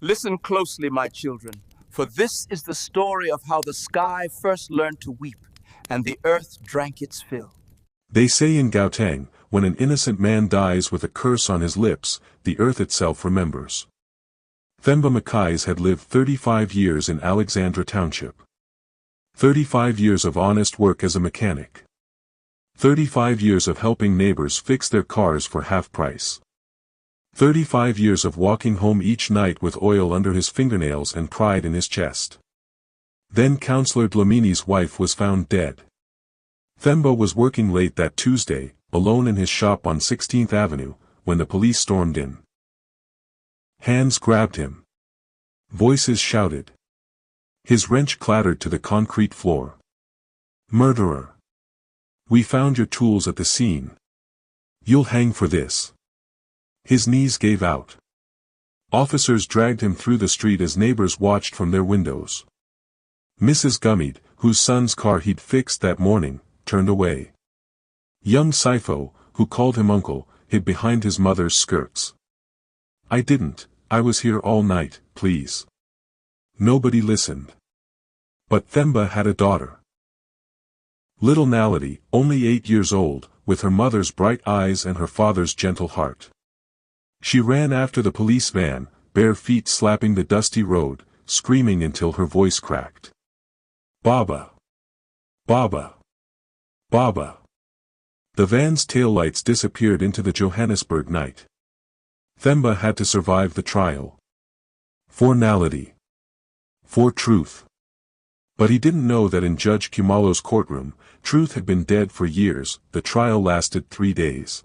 Listen closely, my children, for this is the story of how the sky first learned to weep, and the earth drank its fill. They say in Gauteng, when an innocent man dies with a curse on his lips, the earth itself remembers. Themba Makais had lived 35 years in Alexandra Township. 35 years of honest work as a mechanic. 35 years of helping neighbors fix their cars for half price. 35 years of walking home each night with oil under his fingernails and pride in his chest. Then Councillor Dlamini's wife was found dead. Themba was working late that Tuesday, alone in his shop on 16th Avenue, when the police stormed in. Hands grabbed him. Voices shouted. His wrench clattered to the concrete floor. "Murderer! We found your tools at the scene. You'll hang for this." His knees gave out. Officers dragged him through the street as neighbors watched from their windows. Mrs. Gummid, whose son's car he'd fixed that morning, turned away. Young Sifo, who called him uncle, hid behind his mother's skirts. "I didn't, I was here all night, please." Nobody listened. But Themba had a daughter. Little Naledi, only 8 years old, with her mother's bright eyes and her father's gentle heart. She ran after the police van, bare feet slapping the dusty road, screaming until her voice cracked. "Baba! Baba! Baba!" The van's taillights disappeared into the Johannesburg night. Themba had to survive the trial. For Naledi. For truth. But he didn't know that in Judge Kumalo's courtroom, truth had been dead for years. The trial lasted 3 days.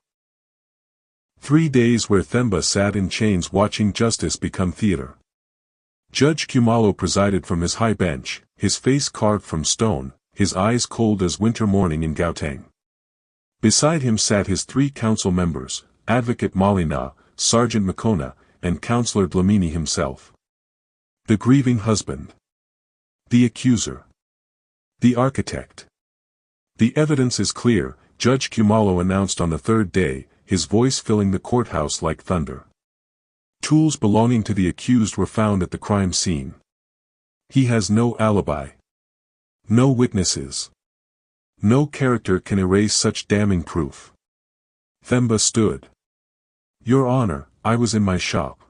3 days where Themba sat in chains watching justice become theater. Judge Kumalo presided from his high bench, his face carved from stone, his eyes cold as winter morning in Gauteng. Beside him sat his 3 council members, Advocate Malina, Sergeant Makona, and Councillor Dlamini himself. The grieving husband. The accuser. The architect. The evidence is clear, Judge Kumalo announced on the 3rd day, his voice filling the courthouse like thunder. Tools belonging to the accused were found at the crime scene. He has no alibi. No witnesses. No character can erase such damning proof. Themba stood. "Your Honor, I was in my shop.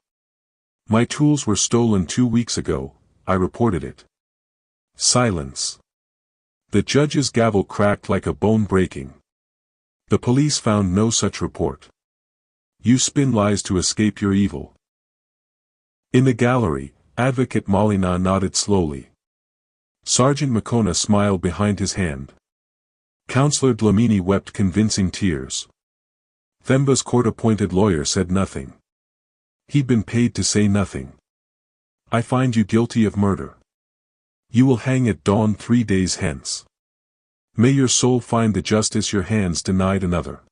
My tools were stolen 2 weeks ago, I reported it." Silence. The judge's gavel cracked like a bone breaking. The police found no such report. You spin lies to escape your evil. In the gallery, Advocate Malina nodded slowly. Sergeant Makona smiled behind his hand. Councillor Dlamini wept convincing tears. Themba's court-appointed lawyer said nothing. He'd been paid to say nothing. "I find you guilty of murder. You will hang at dawn 3 days hence. May your soul find the justice your hands denied another."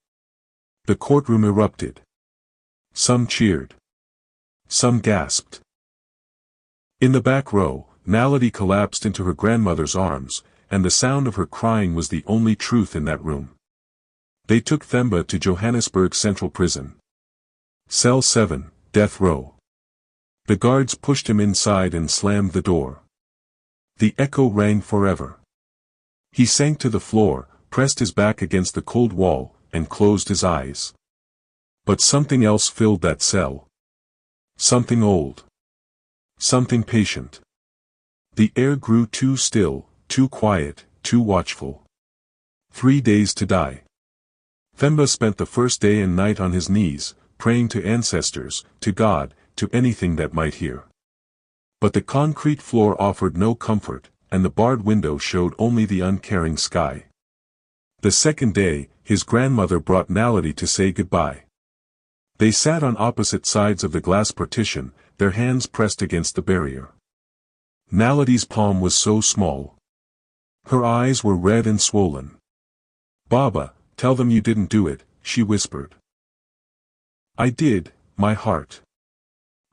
The courtroom erupted. Some cheered. Some gasped. In the back row, Naledi collapsed into her grandmother's arms, and the sound of her crying was the only truth in that room. They took Themba to Johannesburg Central Prison. Cell 7, Death Row. The guards pushed him inside and slammed the door. The echo rang forever. He sank to the floor, pressed his back against the cold wall, and closed his eyes. But something else filled that cell. Something old. Something patient. The air grew too still, too quiet, too watchful. 3 days to die. Themba spent the first day and night on his knees, praying to ancestors, to God, to anything that might hear. But the concrete floor offered no comfort, and the barred window showed only the uncaring sky. The second day, his grandmother brought Naledi to say goodbye. They sat on opposite sides of the glass partition, their hands pressed against the barrier. Naledi's palm was so small. Her eyes were red and swollen. "Baba, tell them you didn't do it," she whispered. "I did, my heart.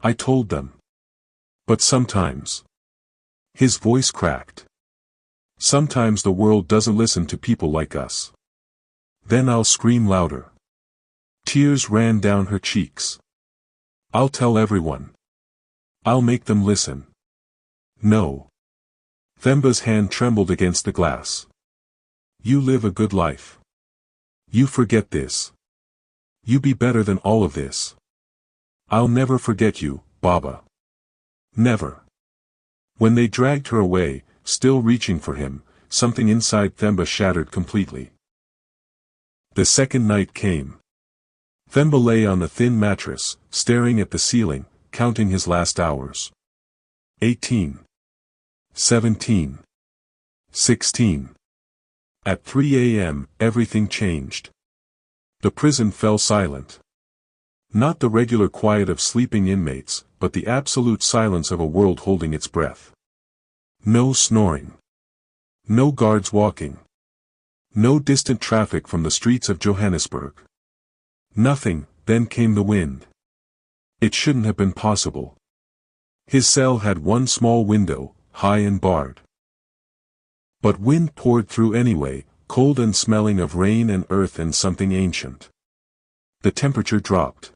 I told them. But sometimes." His voice cracked. "Sometimes the world doesn't listen to people like us. Then I'll scream louder." Tears ran down her cheeks. "I'll tell everyone. I'll make them listen. No. Themba's hand trembled against the glass. You live a good life. You forget this. You be better than all of this. I'll never forget you, Baba. Never. When they dragged her away, still reaching for him, something inside Themba shattered completely. The second night came. Themba lay on the thin mattress, staring at the ceiling, counting his last hours. 18. 17. 16. At 3 a.m., everything changed. The prison fell silent. Not the regular quiet of sleeping inmates, but the absolute silence of a world holding its breath. No snoring. No guards walking. No distant traffic from the streets of Johannesburg. Nothing. Then came the wind. It shouldn't have been possible. His cell had one small window, high and barred. But wind poured through anyway, cold and smelling of rain and earth and something ancient. The temperature dropped.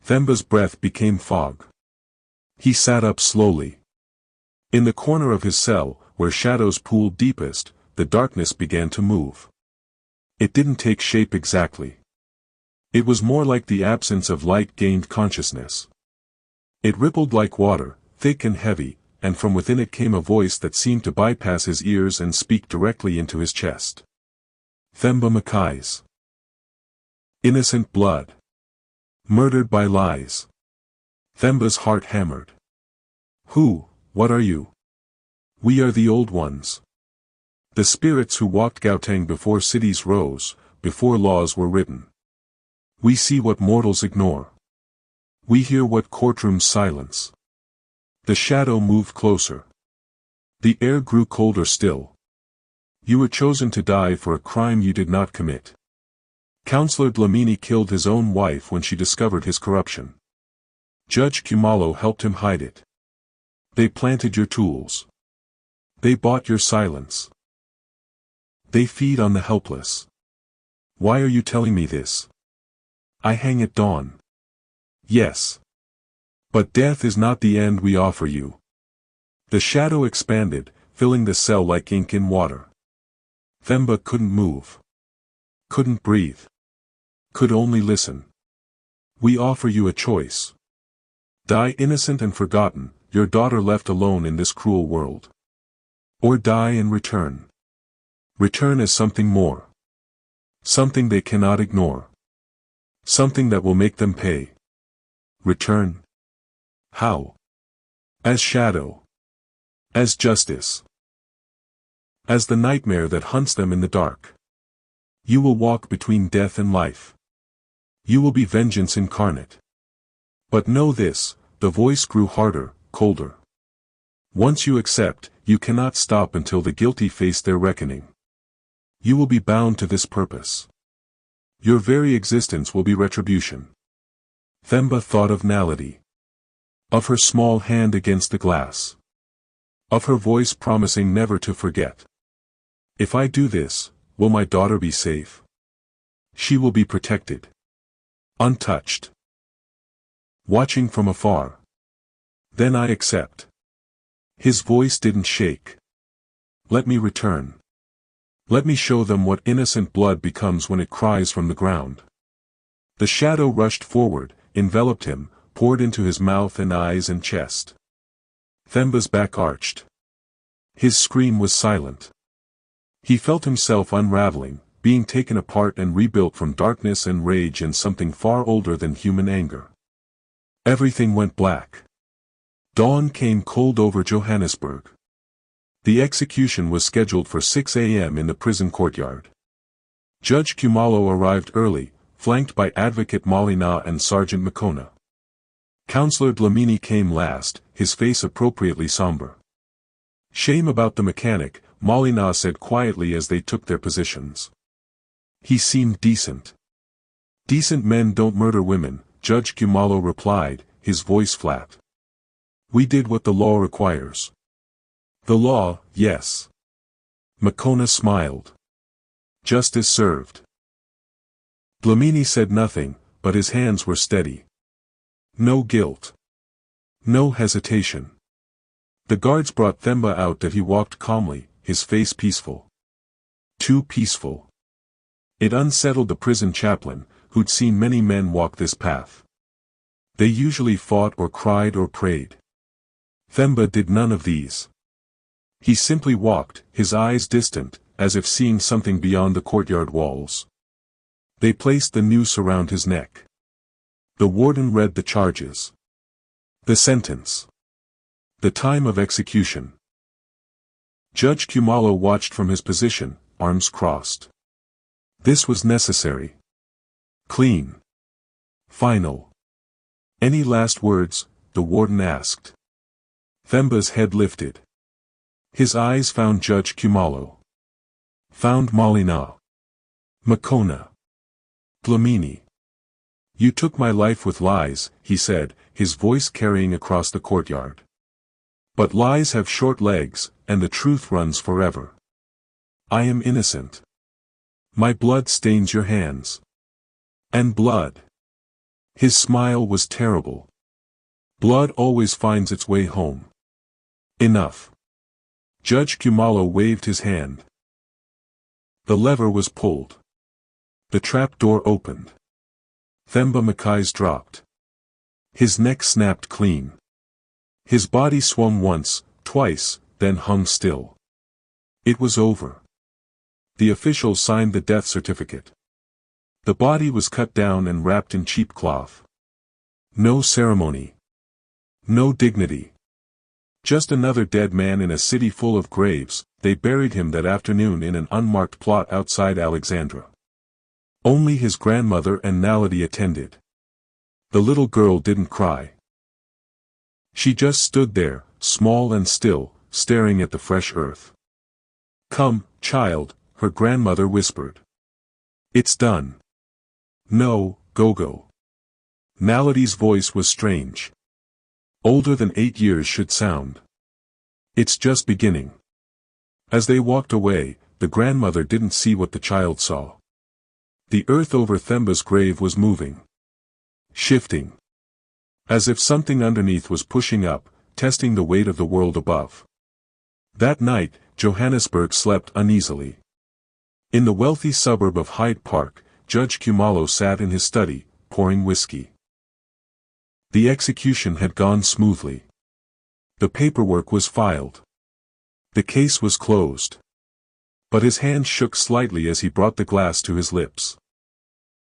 Themba's breath became fog. He sat up slowly. In the corner of his cell, where shadows pooled deepest, the darkness began to move. It didn't take shape exactly. It was more like the absence of light gained consciousness. It rippled like water, thick and heavy, and from within it came a voice that seemed to bypass his ears and speak directly into his chest. Themba Makai's. Innocent blood. Murdered by lies. Themba's heart hammered. Who, what are you? We are the old ones. The spirits who walked Gauteng before cities rose, before laws were written. We see what mortals ignore. We hear what courtrooms silence. The shadow moved closer. The air grew colder still. You were chosen to die for a crime you did not commit. Councillor Dlamini killed his own wife when she discovered his corruption. Judge Kumalo helped him hide it. They planted your tools. They bought your silence. They feed on the helpless. Why are you telling me this? I hang at dawn. Yes. But death is not the end we offer you. The shadow expanded, filling the cell like ink in water. Themba couldn't move. Couldn't breathe. Could only listen. We offer you a choice. Die innocent and forgotten, your daughter left alone in this cruel world. Or die and return. Return as something more. Something they cannot ignore. Something that will make them pay. Return. How? As shadow. As justice. As the nightmare that hunts them in the dark. You will walk between death and life. You will be vengeance incarnate. But know this, the voice grew harder, colder. Once you accept, you cannot stop until the guilty face their reckoning. You will be bound to this purpose. Your very existence will be retribution. Themba thought of Naledi. Of her small hand against the glass. Of her voice promising never to forget. If I do this, will my daughter be safe? She will be protected. Untouched. Watching from afar. Then I accept. His voice didn't shake. Let me return. Let me show them what innocent blood becomes when it cries from the ground. The shadow rushed forward, enveloped him, poured into his mouth and eyes and chest. Themba's back arched. His scream was silent. He felt himself unraveling, being taken apart and rebuilt from darkness and rage and something far older than human anger. Everything went black. Dawn came cold over Johannesburg. The execution was scheduled for 6 a.m. in the prison courtyard. Judge Kumalo arrived early, flanked by Advocate Malina and Sergeant Makona. Councillor Dlamini came last, his face appropriately somber. Shame about the mechanic, Malina said quietly as they took their positions. He seemed decent. Decent men don't murder women, Judge Kumalo replied, his voice flat. We did what the law requires. The law, yes. Makona smiled. Justice served. Dlamini said nothing, but his hands were steady. No guilt. No hesitation. The guards brought Themba out and he walked calmly, his face peaceful. Too peaceful. It unsettled the prison chaplain, who'd seen many men walk this path. They usually fought or cried or prayed. Themba did none of these. He simply walked, his eyes distant, as if seeing something beyond the courtyard walls. They placed the noose around his neck. The warden read the charges. The sentence. The time of execution. Judge Kumalo watched from his position, arms crossed. This was necessary. Clean. Final. Any last words? The warden asked. Themba's head lifted. His eyes found Judge Kumalo. Found Malina. Makona. Dlamini. You took my life with lies, he said, his voice carrying across the courtyard. But lies have short legs, and the truth runs forever. I am innocent. My blood stains your hands. And blood. His smile was terrible. Blood always finds its way home. Enough. Judge Kumalo waved his hand. The lever was pulled. The trap door opened. Themba Makai's dropped. His neck snapped clean. His body swung once, twice, then hung still. It was over. The officials signed the death certificate. The body was cut down and wrapped in cheap cloth. No ceremony. No dignity. Just another dead man in a city full of graves. They buried him that afternoon in an unmarked plot outside Alexandra. Only his grandmother and Naledi attended. The little girl didn't cry. She just stood there, small and still, staring at the fresh earth. Come, child, her grandmother whispered. It's done. No, Gogo. Naledi's voice was strange. Older than 8 years should sound. It's just beginning. As they walked away, the grandmother didn't see what the child saw. The earth over Themba's grave was moving. Shifting. As if something underneath was pushing up, testing the weight of the world above. That night, Johannesburg slept uneasily. In the wealthy suburb of Hyde Park, Judge Kumalo sat in his study, pouring whiskey. The execution had gone smoothly. The paperwork was filed. The case was closed. But his hand shook slightly as he brought the glass to his lips.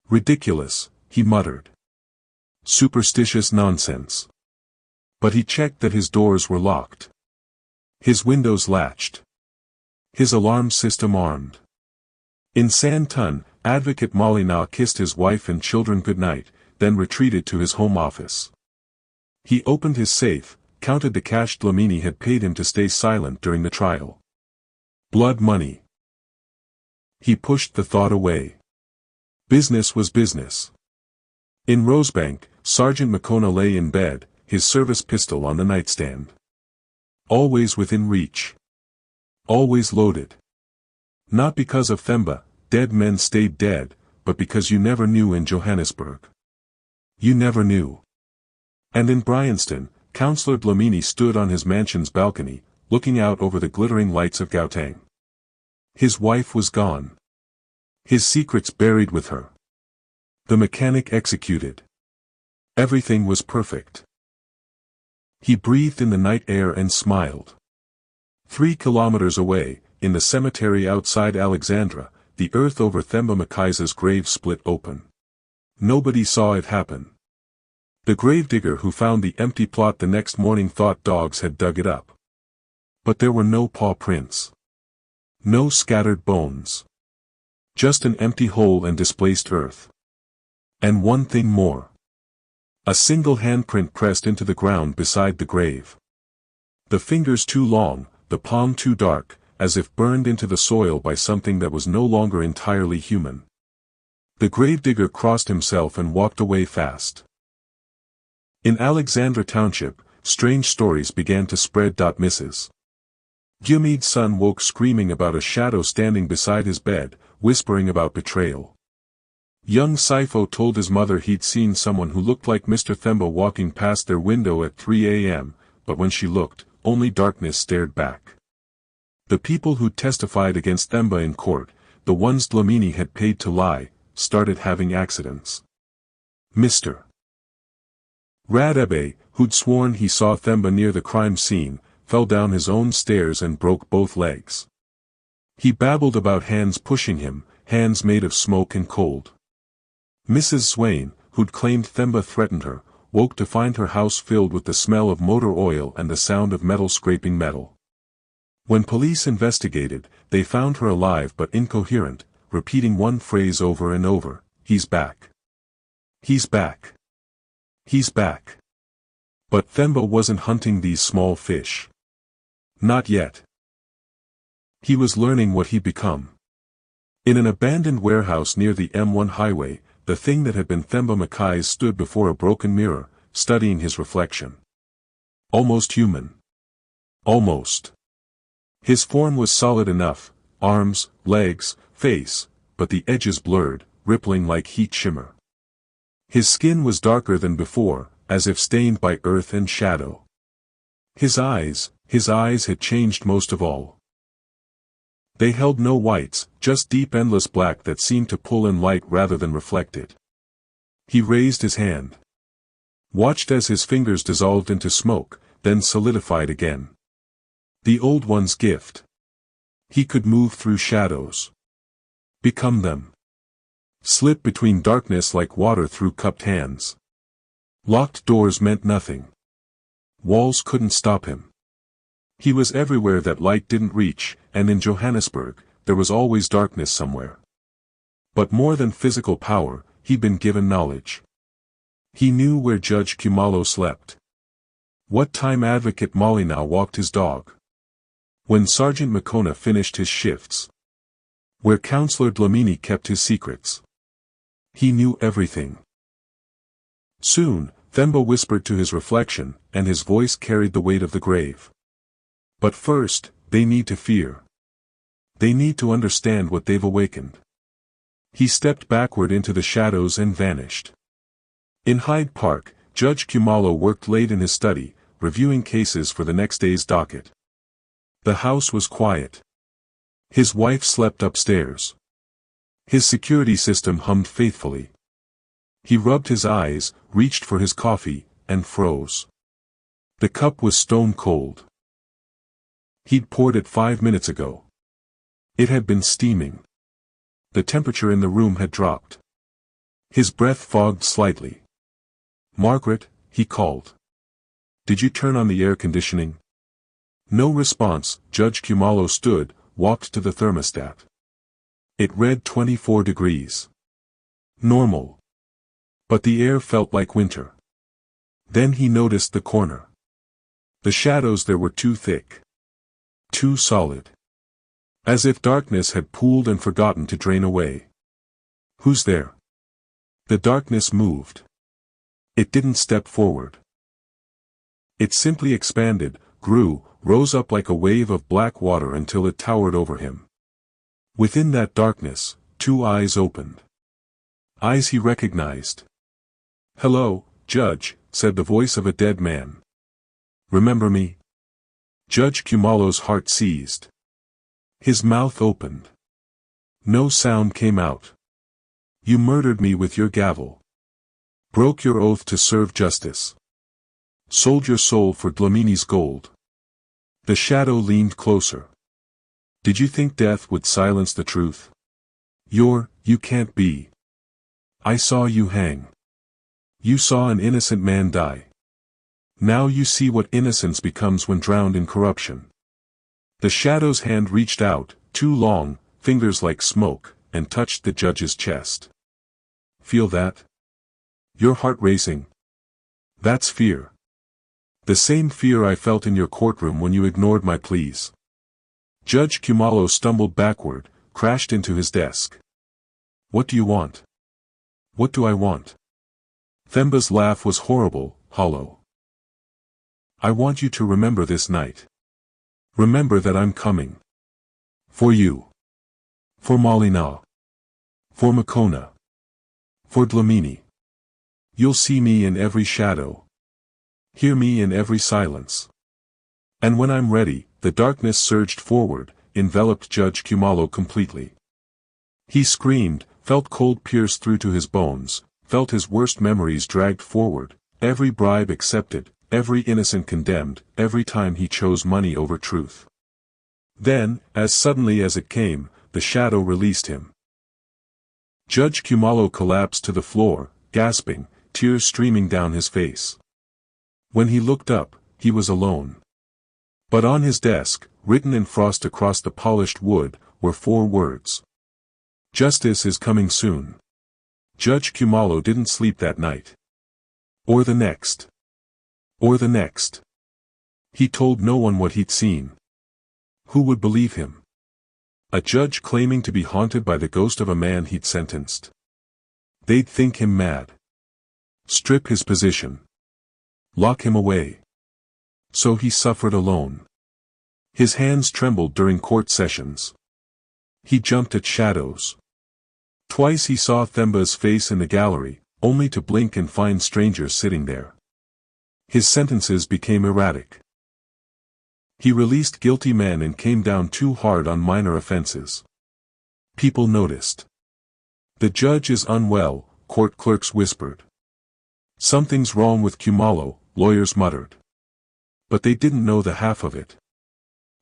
Ridiculous, he muttered. Superstitious nonsense. But he checked that his doors were locked. His windows latched. His alarm system armed. In Santon, Advocate Malina kissed his wife and children goodnight, then retreated to his home office. He opened his safe, counted the cash Dlamini had paid him to stay silent during the trial. Blood money. He pushed the thought away. Business was business. In Rosebank, Sergeant Makona lay in bed, his service pistol on the nightstand. Always within reach. Always loaded. Not because of Themba, dead men stayed dead, but because you never knew in Johannesburg. You never knew. And in Bryanston, Councillor Dlamini stood on his mansion's balcony, looking out over the glittering lights of Gauteng. His wife was gone. His secrets buried with her. The mechanic executed. Everything was perfect. He breathed in the night air and smiled. 3 kilometers away, in the cemetery outside Alexandra, the earth over Themba Makai's grave split open. Nobody saw it happen. The gravedigger who found the empty plot the next morning thought dogs had dug it up. But there were no paw prints. No scattered bones. Just an empty hole and displaced earth. And one thing more. A single handprint pressed into the ground beside the grave. The fingers too long, the palm too dark, as if burned into the soil by something that was no longer entirely human. The gravedigger crossed himself and walked away fast. In Alexandra Township, strange stories began to spread. Mrs. Gyumid's son woke screaming about a shadow standing beside his bed, whispering about betrayal. Young Sifo told his mother he'd seen someone who looked like Mr. Themba walking past their window at 3 a.m., but when she looked, only darkness stared back. The people who testified against Themba in court, the ones Dlamini had paid to lie, started having accidents. Mr. Radebe, who'd sworn he saw Themba near the crime scene, fell down his own stairs and broke both legs. He babbled about hands pushing him, hands made of smoke and cold. Mrs. Swain, who'd claimed Themba threatened her, woke to find her house filled with the smell of motor oil and the sound of metal scraping metal. When police investigated, they found her alive but incoherent, repeating one phrase over and over, "He's back. He's back. He's back." But Themba wasn't hunting these small fish. Not yet. He was learning what he'd become. In an abandoned warehouse near the M1 highway, the thing that had been Themba Makai's stood before a broken mirror, studying his reflection. Almost human. Almost. His form was solid enough, arms, legs, face, but the edges blurred, rippling like heat shimmer. His skin was darker than before, as if stained by earth and shadow. His eyes had changed most of all. They held no whites, just deep endless black that seemed to pull in light rather than reflect it. He raised his hand. Watched as his fingers dissolved into smoke, then solidified again. The old one's gift. He could move through shadows. Become them. Slip between darkness like water through cupped hands. Locked doors meant nothing. Walls couldn't stop him. He was everywhere that light didn't reach, and in Johannesburg, there was always darkness somewhere. But more than physical power, he'd been given knowledge. He knew where Judge Kumalo slept. What time Advocate Molina walked his dog. When Sergeant Makona finished his shifts. Where Counselor Dlamini kept his secrets. He knew everything. Soon, Themba whispered to his reflection, and his voice carried the weight of the grave. But first, they need to fear. They need to understand what they've awakened. He stepped backward into the shadows and vanished. In Hyde Park, Judge Kumalo worked late in his study, reviewing cases for the next day's docket. The house was quiet. His wife slept upstairs. His security system hummed faithfully. He rubbed his eyes, reached for his coffee, and froze. The cup was stone cold. He'd poured it 5 minutes ago. It had been steaming. The temperature in the room had dropped. His breath fogged slightly. "Margaret," he called. "Did you turn on the air conditioning?" No response. Judge Kumalo stood, walked to the thermostat. It read 24 degrees. Normal. But the air felt like winter. Then he noticed the corner. The shadows there were too thick. Too solid. As if darkness had pooled and forgotten to drain away. "Who's there?" The darkness moved. It didn't step forward. It simply expanded, grew, rose up like a wave of black water until it towered over him. Within that darkness, 2 eyes opened. Eyes he recognized. "Hello, Judge," said the voice of a dead man. "Remember me?" Judge Kumalo's heart seized. His mouth opened. No sound came out. "You murdered me with your gavel. Broke your oath to serve justice. Sold your soul for Dlamini's gold." The shadow leaned closer. "Did you think death would silence the truth? You can't be. I saw you hang. You saw an innocent man die. Now you see what innocence becomes when drowned in corruption." The shadow's hand reached out, 2 long, fingers like smoke, and touched the judge's chest. "Feel that? Your heart racing? That's fear. The same fear I felt in your courtroom when you ignored my pleas." Judge Kumalo stumbled backward, crashed into his desk. "What do you want?" "What do I want?" Themba's laugh was horrible, hollow. "I want you to remember this night. Remember that I'm coming. For you. For Molina. For Makona. For Dlamini. You'll see me in every shadow. Hear me in every silence. And when I'm ready, the darkness surged forward, enveloped Judge Khumalo completely. He screamed, felt cold pierce through to his bones, felt his worst memories dragged forward, every bribe accepted, every innocent condemned, every time he chose money over truth. Then, as suddenly as it came, the shadow released him. Judge Khumalo collapsed to the floor, gasping, tears streaming down his face. When he looked up, he was alone. But on his desk, written in frost across the polished wood, were 4 words. Justice is coming soon. Judge Khumalo didn't sleep that night. Or the next. Or the next. He told no one what he'd seen. Who would believe him? A judge claiming to be haunted by the ghost of a man he'd sentenced. They'd think him mad. Strip his position. Lock him away. So he suffered alone. His hands trembled during court sessions. He jumped at shadows. Twice he saw Themba's face in the gallery, only to blink and find strangers sitting there. His sentences became erratic. He released guilty men and came down too hard on minor offenses. People noticed. The judge is unwell, court clerks whispered. Something's wrong with Khumalo, lawyers muttered. But they didn't know the half of it.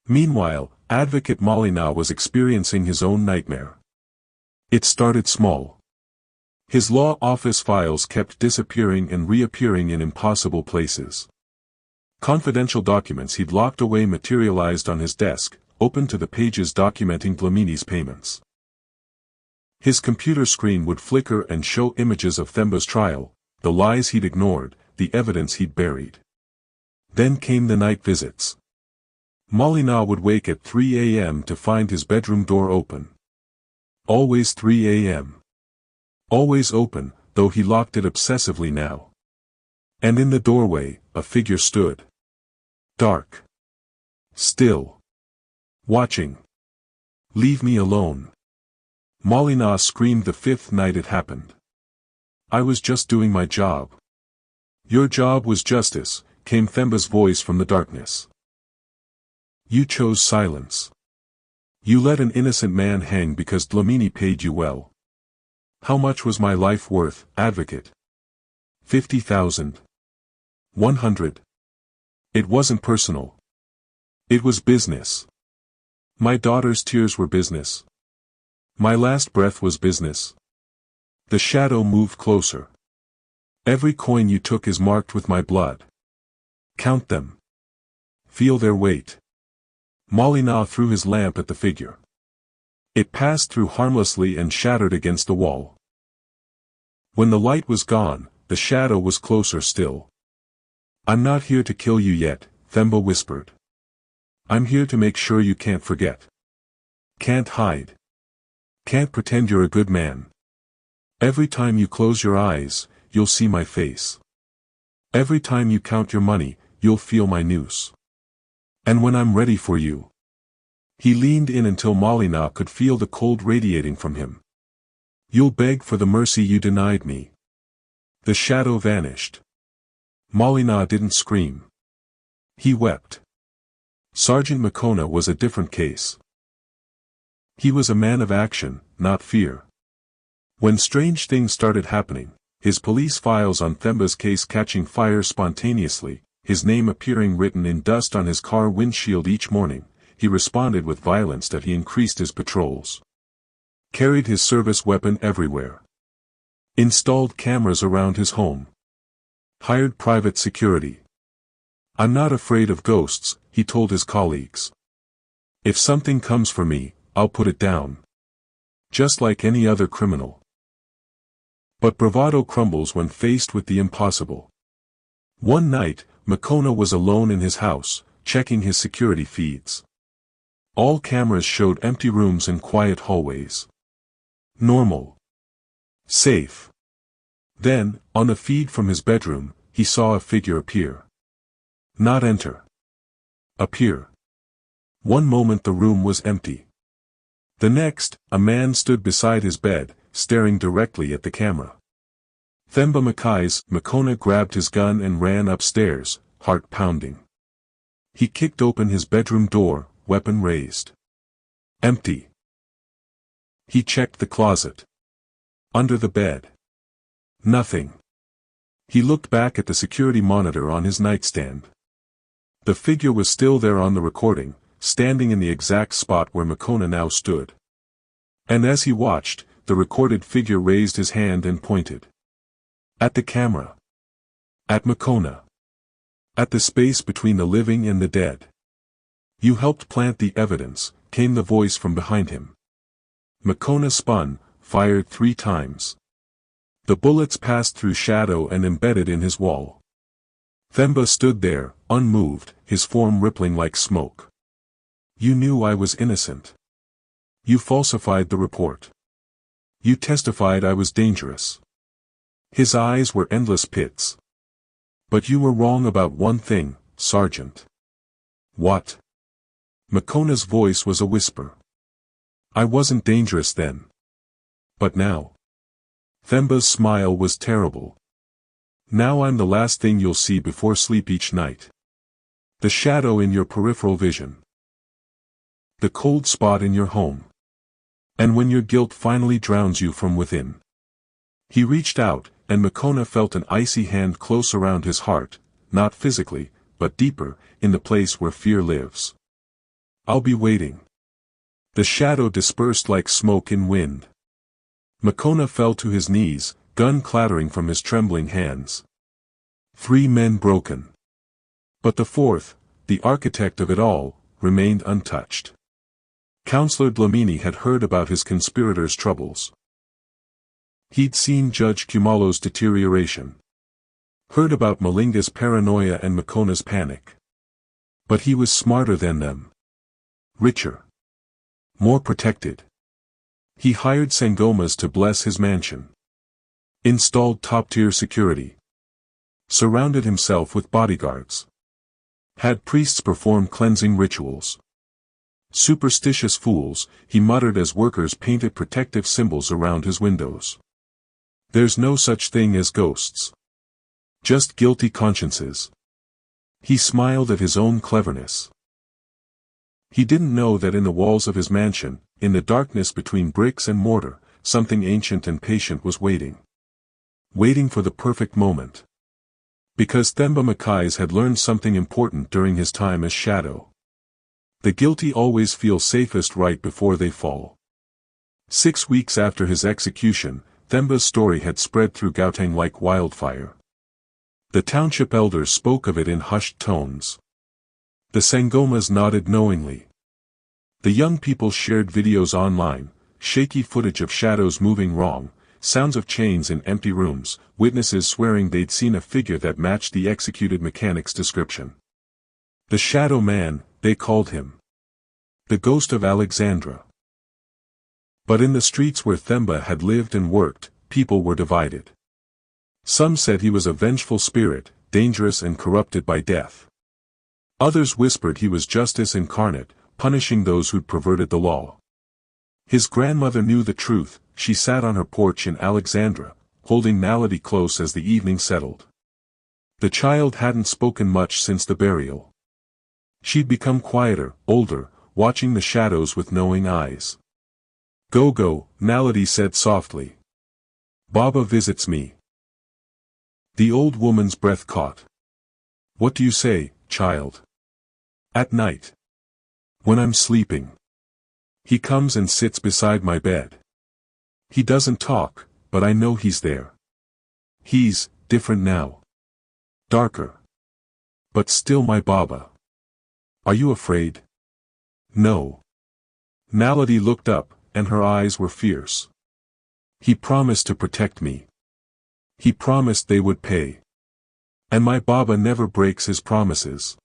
Meanwhile, Advocate Molina was experiencing his own nightmare. It started small. His law office files kept disappearing and reappearing in impossible places. Confidential documents he'd locked away materialized on his desk, open to the pages documenting Dlamini's payments. His computer screen would flicker and show images of Themba's trial, the lies he'd ignored, the evidence he'd buried. Then came the night visits. Molina would wake at 3 a.m. to find his bedroom door open. Always 3 a.m. Always open, though he locked it obsessively now. And in the doorway, a figure stood. Dark. Still. Watching. Leave me alone. Molina screamed the 5th night it happened. I was just doing my job. Your job was justice, came Themba's voice from the darkness. You chose silence. You let an innocent man hang because Dlamini paid you well. How much was my life worth, advocate? 50,000. 100. It wasn't personal. It was business. My daughter's tears were business. My last breath was business. The shadow moved closer. Every coin you took is marked with my blood. Count them. Feel their weight. Molina threw his lamp at the figure. It passed through harmlessly and shattered against the wall. When the light was gone, the shadow was closer still. I'm not here to kill you yet, Themba whispered. I'm here to make sure you can't forget. Can't hide. Can't pretend you're a good man. Every time you close your eyes, you'll see my face. Every time you count your money, you'll feel my noose. And when I'm ready for you. He leaned in until Molina could feel the cold radiating from him. You'll beg for the mercy you denied me. The shadow vanished. Molina didn't scream. He wept. Sergeant Makona was a different case. He was a man of action, not fear. When strange things started happening, his police files on Themba's case catching fire spontaneously, his name appearing written in dust on his car windshield each morning, he responded with violence that he increased his patrols. Carried his service weapon everywhere. Installed cameras around his home. Hired private security. I'm not afraid of ghosts, he told his colleagues. If something comes for me, I'll put it down. Just like any other criminal. But bravado crumbles when faced with the impossible. One night, Makona was alone in his house, checking his security feeds. All cameras showed empty rooms and quiet hallways. Normal. Safe. Then, on a feed from his bedroom, he saw a figure appear. Not enter. Appear. One moment the room was empty. The next, a man stood beside his bed, staring directly at the camera. Themba Makai's Makona grabbed his gun and ran upstairs, heart pounding. He kicked open his bedroom door, weapon raised. Empty. He checked the closet. Under the bed. Nothing. He looked back at the security monitor on his nightstand. The figure was still there on the recording, standing in the exact spot where Makona now stood. And as he watched, the recorded figure raised his hand and pointed. At the camera. At Makona. At the space between the living and the dead. You helped plant the evidence, came the voice from behind him. Makona spun, fired 3 times. The bullets passed through shadow and embedded in his wall. Themba stood there, unmoved, his form rippling like smoke. You knew I was innocent. You falsified the report. You testified I was dangerous. His eyes were endless pits. But you were wrong about one thing, Sergeant. What? Makona's voice was a whisper. I wasn't dangerous then. But now. Themba's smile was terrible. Now I'm the last thing you'll see before sleep each night. The shadow in your peripheral vision. The cold spot in your home. And when your guilt finally drowns you from within. He reached out, and Makona felt an icy hand close around his heart, not physically, but deeper, in the place where fear lives. I'll be waiting. The shadow dispersed like smoke in wind. Makona fell to his knees, gun clattering from his trembling hands. 3 men broken. But the 4th, the architect of it all, remained untouched. Counselor Dlamini had heard about his conspirators' troubles. He'd seen Judge Kumalo's deterioration. Heard about Malinga's paranoia and Makona's panic. But he was smarter than them. Richer. More protected. He hired Sangomas to bless his mansion. Installed top-tier security. Surrounded himself with bodyguards. Had priests perform cleansing rituals. Superstitious fools, he muttered as workers painted protective symbols around his windows. There's no such thing as ghosts. Just guilty consciences. He smiled at his own cleverness. He didn't know that in the walls of his mansion, in the darkness between bricks and mortar, something ancient and patient was waiting. Waiting for the perfect moment. Because Themba Makais had learned something important during his time as Shadow. The guilty always feel safest right before they fall. 6 weeks after his execution, Themba's story had spread through Gauteng like wildfire. The township elders spoke of it in hushed tones. The Sangomas nodded knowingly. The young people shared videos online, shaky footage of shadows moving wrong, sounds of chains in empty rooms, witnesses swearing they'd seen a figure that matched the executed mechanic's description. The Shadow Man, they called him. The ghost of Alexandra. But in the streets where Themba had lived and worked, people were divided. Some said he was a vengeful spirit, dangerous and corrupted by death. Others whispered he was justice incarnate, punishing those who'd perverted the law. His grandmother knew the truth. She sat on her porch in Alexandra, holding Naledi close as the evening settled. The child hadn't spoken much since the burial. She'd become quieter, older, watching the shadows with knowing eyes. Go, Naledi said softly. Baba visits me. The old woman's breath caught. What do you say, child? At night. When I'm sleeping. He comes and sits beside my bed. He doesn't talk, but I know he's there. He's different now. Darker. But still my Baba. Are you afraid? No. Naledi looked up, and her eyes were fierce. He promised to protect me. He promised they would pay. And my Baba never breaks his promises.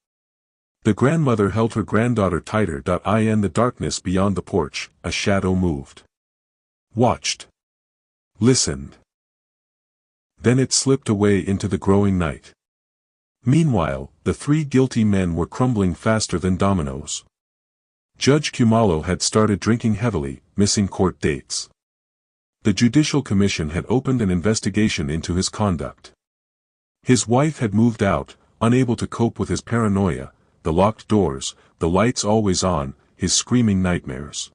The grandmother held her granddaughter tighter. In the darkness beyond the porch, a shadow moved. Watched. Listened. Then it slipped away into the growing night. Meanwhile, the 3 guilty men were crumbling faster than dominoes. Judge Kumalo had started drinking heavily, missing court dates. The Judicial Commission had opened an investigation into his conduct. His wife had moved out, unable to cope with his paranoia, the locked doors, the lights always on, his screaming nightmares.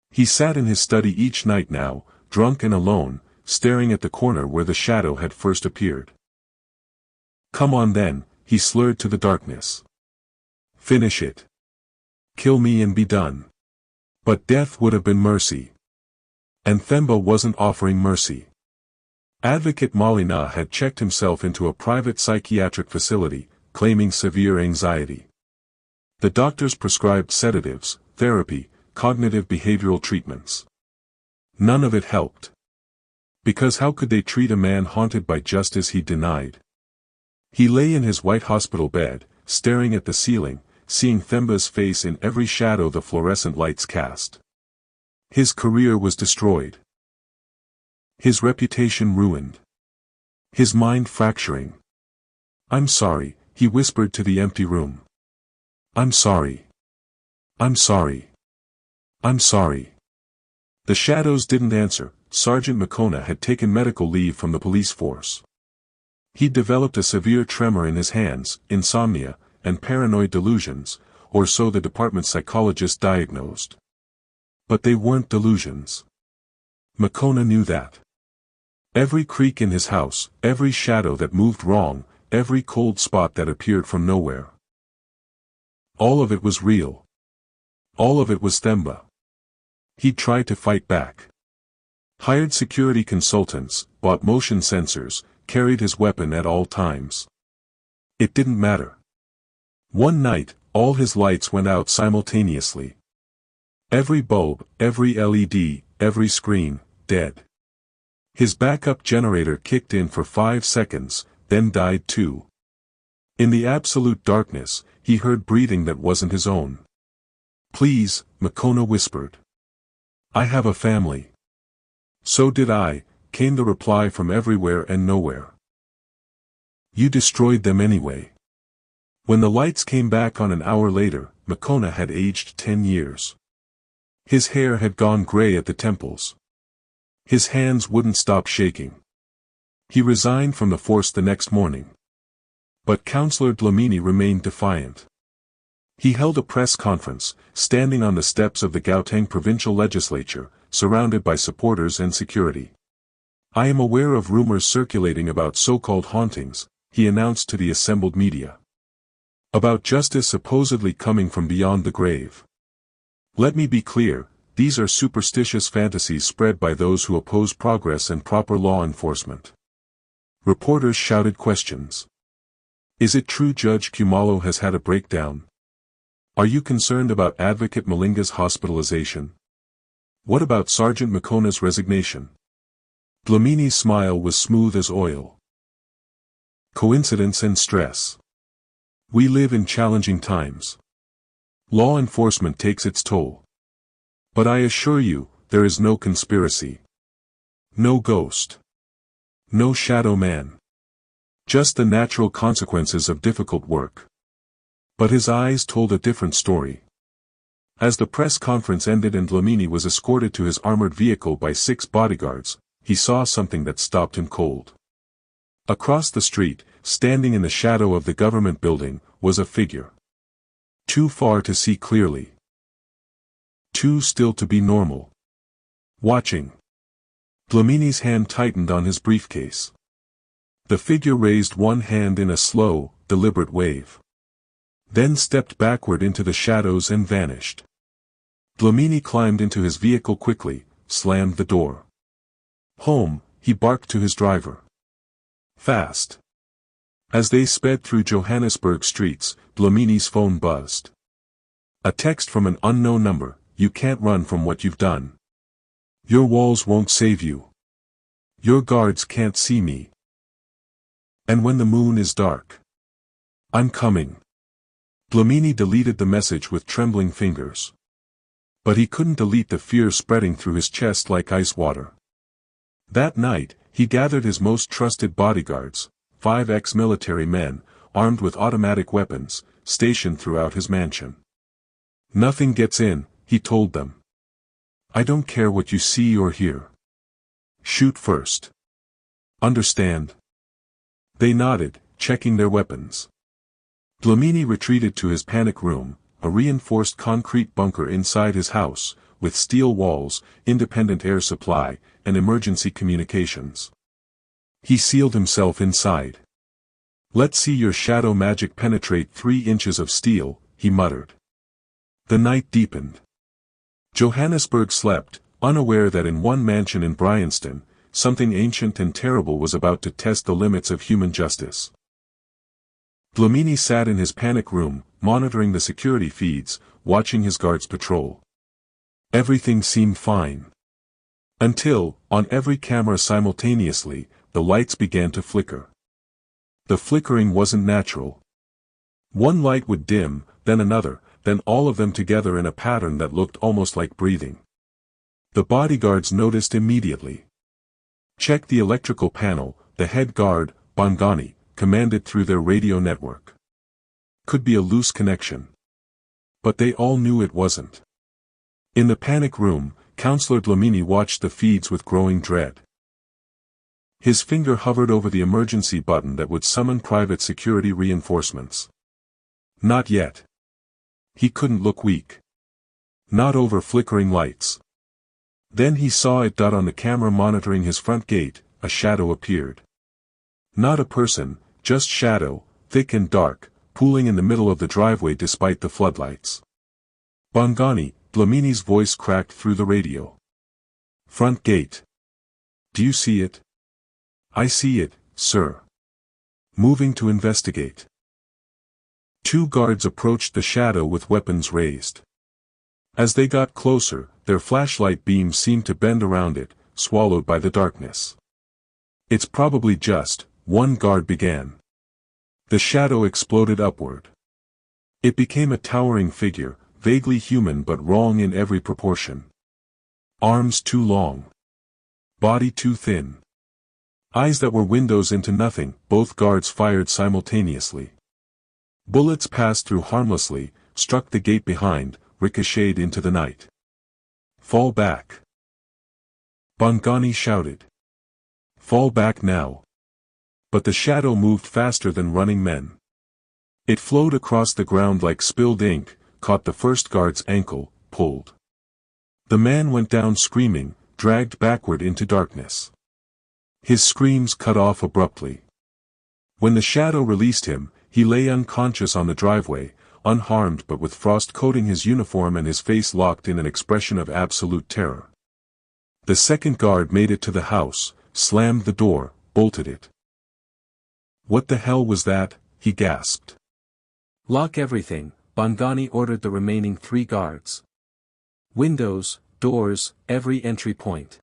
He sat in his study each night now, drunk and alone, staring at the corner where the shadow had first appeared. "Come on then," he slurred to the darkness. "Finish it. Kill me and be done." But death would have been mercy. And Themba wasn't offering mercy. Advocate Malina had checked himself into a private psychiatric facility, claiming severe anxiety. The doctors prescribed sedatives, therapy, cognitive behavioral treatments. None of it helped. Because how could they treat a man haunted by justice he denied? He lay in his white hospital bed, staring at the ceiling, seeing Themba's face in every shadow the fluorescent lights cast. His career was destroyed. His reputation ruined. His mind fracturing. "I'm sorry," he whispered to the empty room. "I'm sorry. I'm sorry. I'm sorry." The shadows didn't answer. Sergeant Makona had taken medical leave from the police force. He'd developed a severe tremor in his hands, insomnia, and paranoid delusions, or so the department's psychologist diagnosed. But they weren't delusions. Makona knew that. Every creak in his house, every shadow that moved wrong, every cold spot that appeared from nowhere. All of it was real. All of it was Themba. He tried to fight back. Hired security consultants, bought motion sensors, carried his weapon at all times. It didn't matter. One night, all his lights went out simultaneously. Every bulb, every LED, every screen, dead. His backup generator kicked in for 5 seconds, then died too. In the absolute darkness, he heard breathing that wasn't his own. "Please," Makona whispered. "I have a family." "So did I," came the reply from everywhere and nowhere. "You destroyed them anyway." When the lights came back on an hour later, Makona had aged 10 years. His hair had gone gray at the temples. His hands wouldn't stop shaking. He resigned from the force the next morning. But Councillor Dlamini remained defiant. He held a press conference, standing on the steps of the Gauteng provincial legislature, surrounded by supporters and security. "I am aware of rumors circulating about so-called hauntings," he announced to the assembled media. "About justice supposedly coming from beyond the grave. Let me be clear, these are superstitious fantasies spread by those who oppose progress and proper law enforcement." Reporters shouted questions. "Is it true Judge Kumalo has had a breakdown? Are you concerned about Advocate Malinga's hospitalization? What about Sergeant Makona's resignation?" Dlamini's smile was smooth as oil. "Coincidence and stress. We live in challenging times. Law enforcement takes its toll. But I assure you, there is no conspiracy. No ghost. No shadow man. Just the natural consequences of difficult work." But his eyes told a different story. As the press conference ended and Dlamini was escorted to his armored vehicle by 6 bodyguards, he saw something that stopped him cold. Across the street, standing in the shadow of the government building, was a figure. Too far to see clearly. Too still to be normal. Watching. Dlamini's hand tightened on his briefcase. The figure raised one hand in a slow, deliberate wave. Then stepped backward into the shadows and vanished. Dlamini climbed into his vehicle quickly, slammed the door. "Home," he barked to his driver. "Fast." As they sped through Johannesburg streets, Dlamini's phone buzzed. A text from an unknown number: "You can't run from what you've done. Your walls won't save you. Your guards can't see me. And when the moon is dark, I'm coming." Dlamini deleted the message with trembling fingers. But he couldn't delete the fear spreading through his chest like ice water. That night, he gathered his most trusted bodyguards, 5 ex-military men, armed with automatic weapons, stationed throughout his mansion. "Nothing gets in," he told them. "I don't care what you see or hear. Shoot first. Understand? They nodded, checking their weapons. Dlamini retreated to his panic room, a reinforced concrete bunker inside his house, with steel walls, independent air supply, and emergency communications. He sealed himself inside. "Let's see your shadow magic penetrate 3 inches of steel," he muttered. The night deepened. Johannesburg slept, unaware that in one mansion in Bryanston, something ancient and terrible was about to test the limits of human justice. Dlamini sat in his panic room, monitoring the security feeds, watching his guards patrol. Everything seemed fine. Until, on every camera simultaneously, the lights began to flicker. The flickering wasn't natural. One light would dim, then another, then all of them together in a pattern that looked almost like breathing. The bodyguards noticed immediately. "Check the electrical panel," the head guard, Bongani, commanded through their radio network. Could be a loose connection. But they all knew it wasn't. In the panic room, Counselor Dlamini watched the feeds with growing dread. His finger hovered over the emergency button that would summon private security reinforcements. Not yet. He couldn't look weak. Not over flickering lights. Then he saw it. On the camera monitoring his front gate, a shadow appeared. Not a person, just shadow, thick and dark, pooling in the middle of the driveway despite the floodlights. "Bongani," Dlamini's voice cracked through the radio. "Front gate. Do you see it?" "I see it, sir. Moving to investigate." 2 guards approached the shadow with weapons raised. As they got closer, their flashlight beams seemed to bend around it, swallowed by the darkness. "It's probably just," one guard began. The shadow exploded upward. It became a towering figure, vaguely human but wrong in every proportion. Arms too long. Body too thin. Eyes that were windows into nothing. Both guards fired simultaneously. Bullets passed through harmlessly, struck the gate behind, ricocheted into the night. "Fall back!" Bongani shouted. "Fall back now!" But the shadow moved faster than running men. It flowed across the ground like spilled ink, caught the first guard's ankle, pulled. The man went down screaming, dragged backward into darkness. His screams cut off abruptly. When the shadow released him, he lay unconscious on the driveway, unharmed but with frost coating his uniform and his face locked in an expression of absolute terror. The second guard made it to the house, slammed the door, bolted it. "What the hell was that?" he gasped. "Lock everything," Bongani ordered the remaining 3 guards. "Windows, doors, every entry point."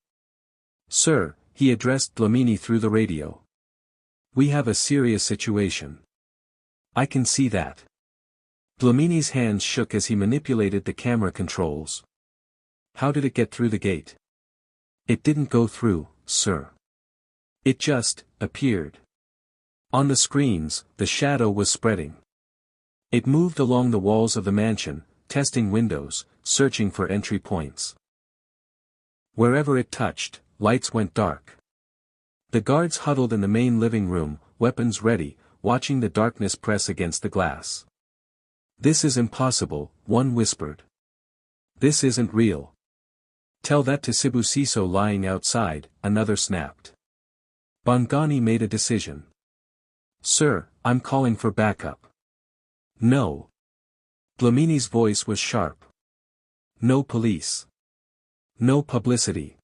"Sir," he addressed Dlamini through the radio. "We have a serious situation." "I can see that." Dlamini's hands shook as he manipulated the camera controls. "How did it get through the gate?" "It didn't go through, sir. It just appeared." On the screens, the shadow was spreading. It moved along the walls of the mansion, testing windows, searching for entry points. Wherever it touched, lights went dark. The guards huddled in the main living room, weapons ready, watching the darkness press against the glass. "This is impossible," one whispered. "This isn't real." "Tell that to Sibusiso lying outside," another snapped. Bongani made a decision. "Sir, I'm calling for backup." "No." Dlamini's voice was sharp. "No police. No publicity.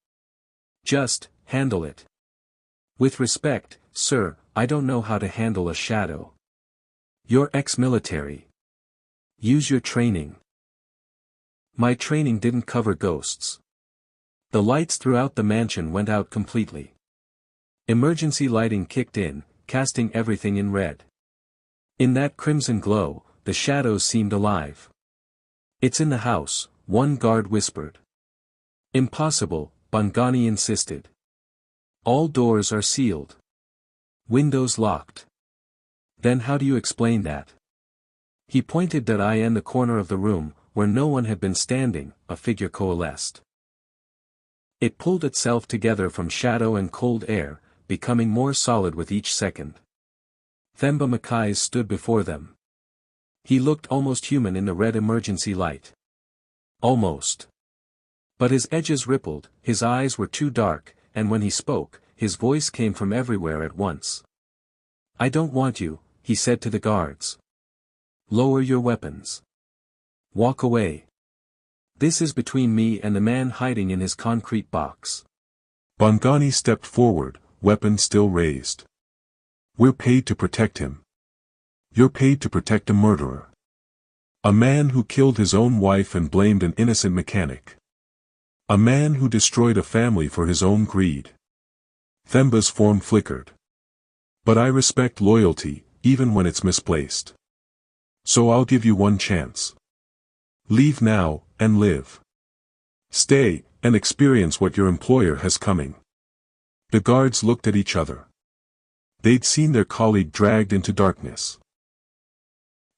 Just, handle it. With respect, sir, I don't know how to handle a shadow. You're ex-military. Use your training." "My training didn't cover ghosts." The lights throughout the mansion went out completely. Emergency lighting kicked in, casting everything in red. In that crimson glow, the shadows seemed alive. "It's in the house," one guard whispered. "Impossible," Bongani insisted. "All doors are sealed. Windows locked." "Then how do you explain that?" He pointed that eye in the corner of the room, where no one had been standing, a figure coalesced. It pulled itself together from shadow and cold air, becoming more solid with each second. Themba Mackay stood before them. He looked almost human in the red emergency light. Almost. But his edges rippled, his eyes were too dark, and when he spoke, his voice came from everywhere at once. "I don't want you," he said to the guards. "Lower your weapons. Walk away. This is between me and the man hiding in his concrete box." Bongani stepped forward, weapon still raised. "We're paid to protect him. You're paid to protect a murderer. A man who killed his own wife and blamed an innocent mechanic. A man who destroyed a family for his own greed." Themba's form flickered. "But I respect loyalty, even when it's misplaced. So I'll give you one chance. Leave now, and live. Stay, and experience what your employer has coming." The guards looked at each other. They'd seen their colleague dragged into darkness.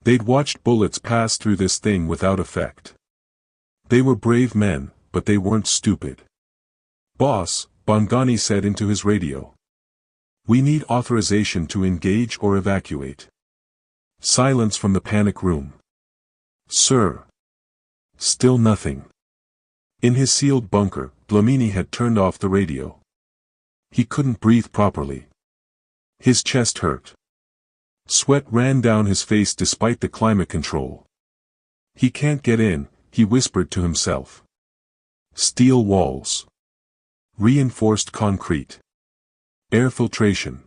They'd watched bullets pass through this thing without effect. They were brave men, but they weren't stupid. "Boss," Bongani said into his radio. "We need authorization to engage or evacuate." Silence from the panic room. "Sir." Still nothing. In his sealed bunker, Dlamini had turned off the radio. He couldn't breathe properly. His chest hurt. Sweat ran down his face despite the climate control. "He can't get in," he whispered to himself. Steel walls. Reinforced concrete. Air filtration.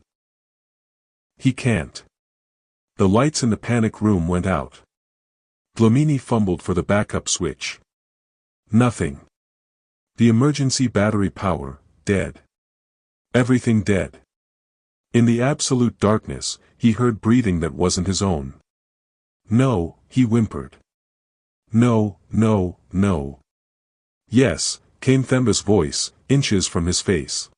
He can't. The lights in the panic room went out. Dlamini fumbled for the backup switch. Nothing. The emergency battery power, dead. Everything dead. In the absolute darkness, he heard breathing that wasn't his own. "No," he whimpered. "No, no, no." "Yes," came Themba's voice, inches from his face.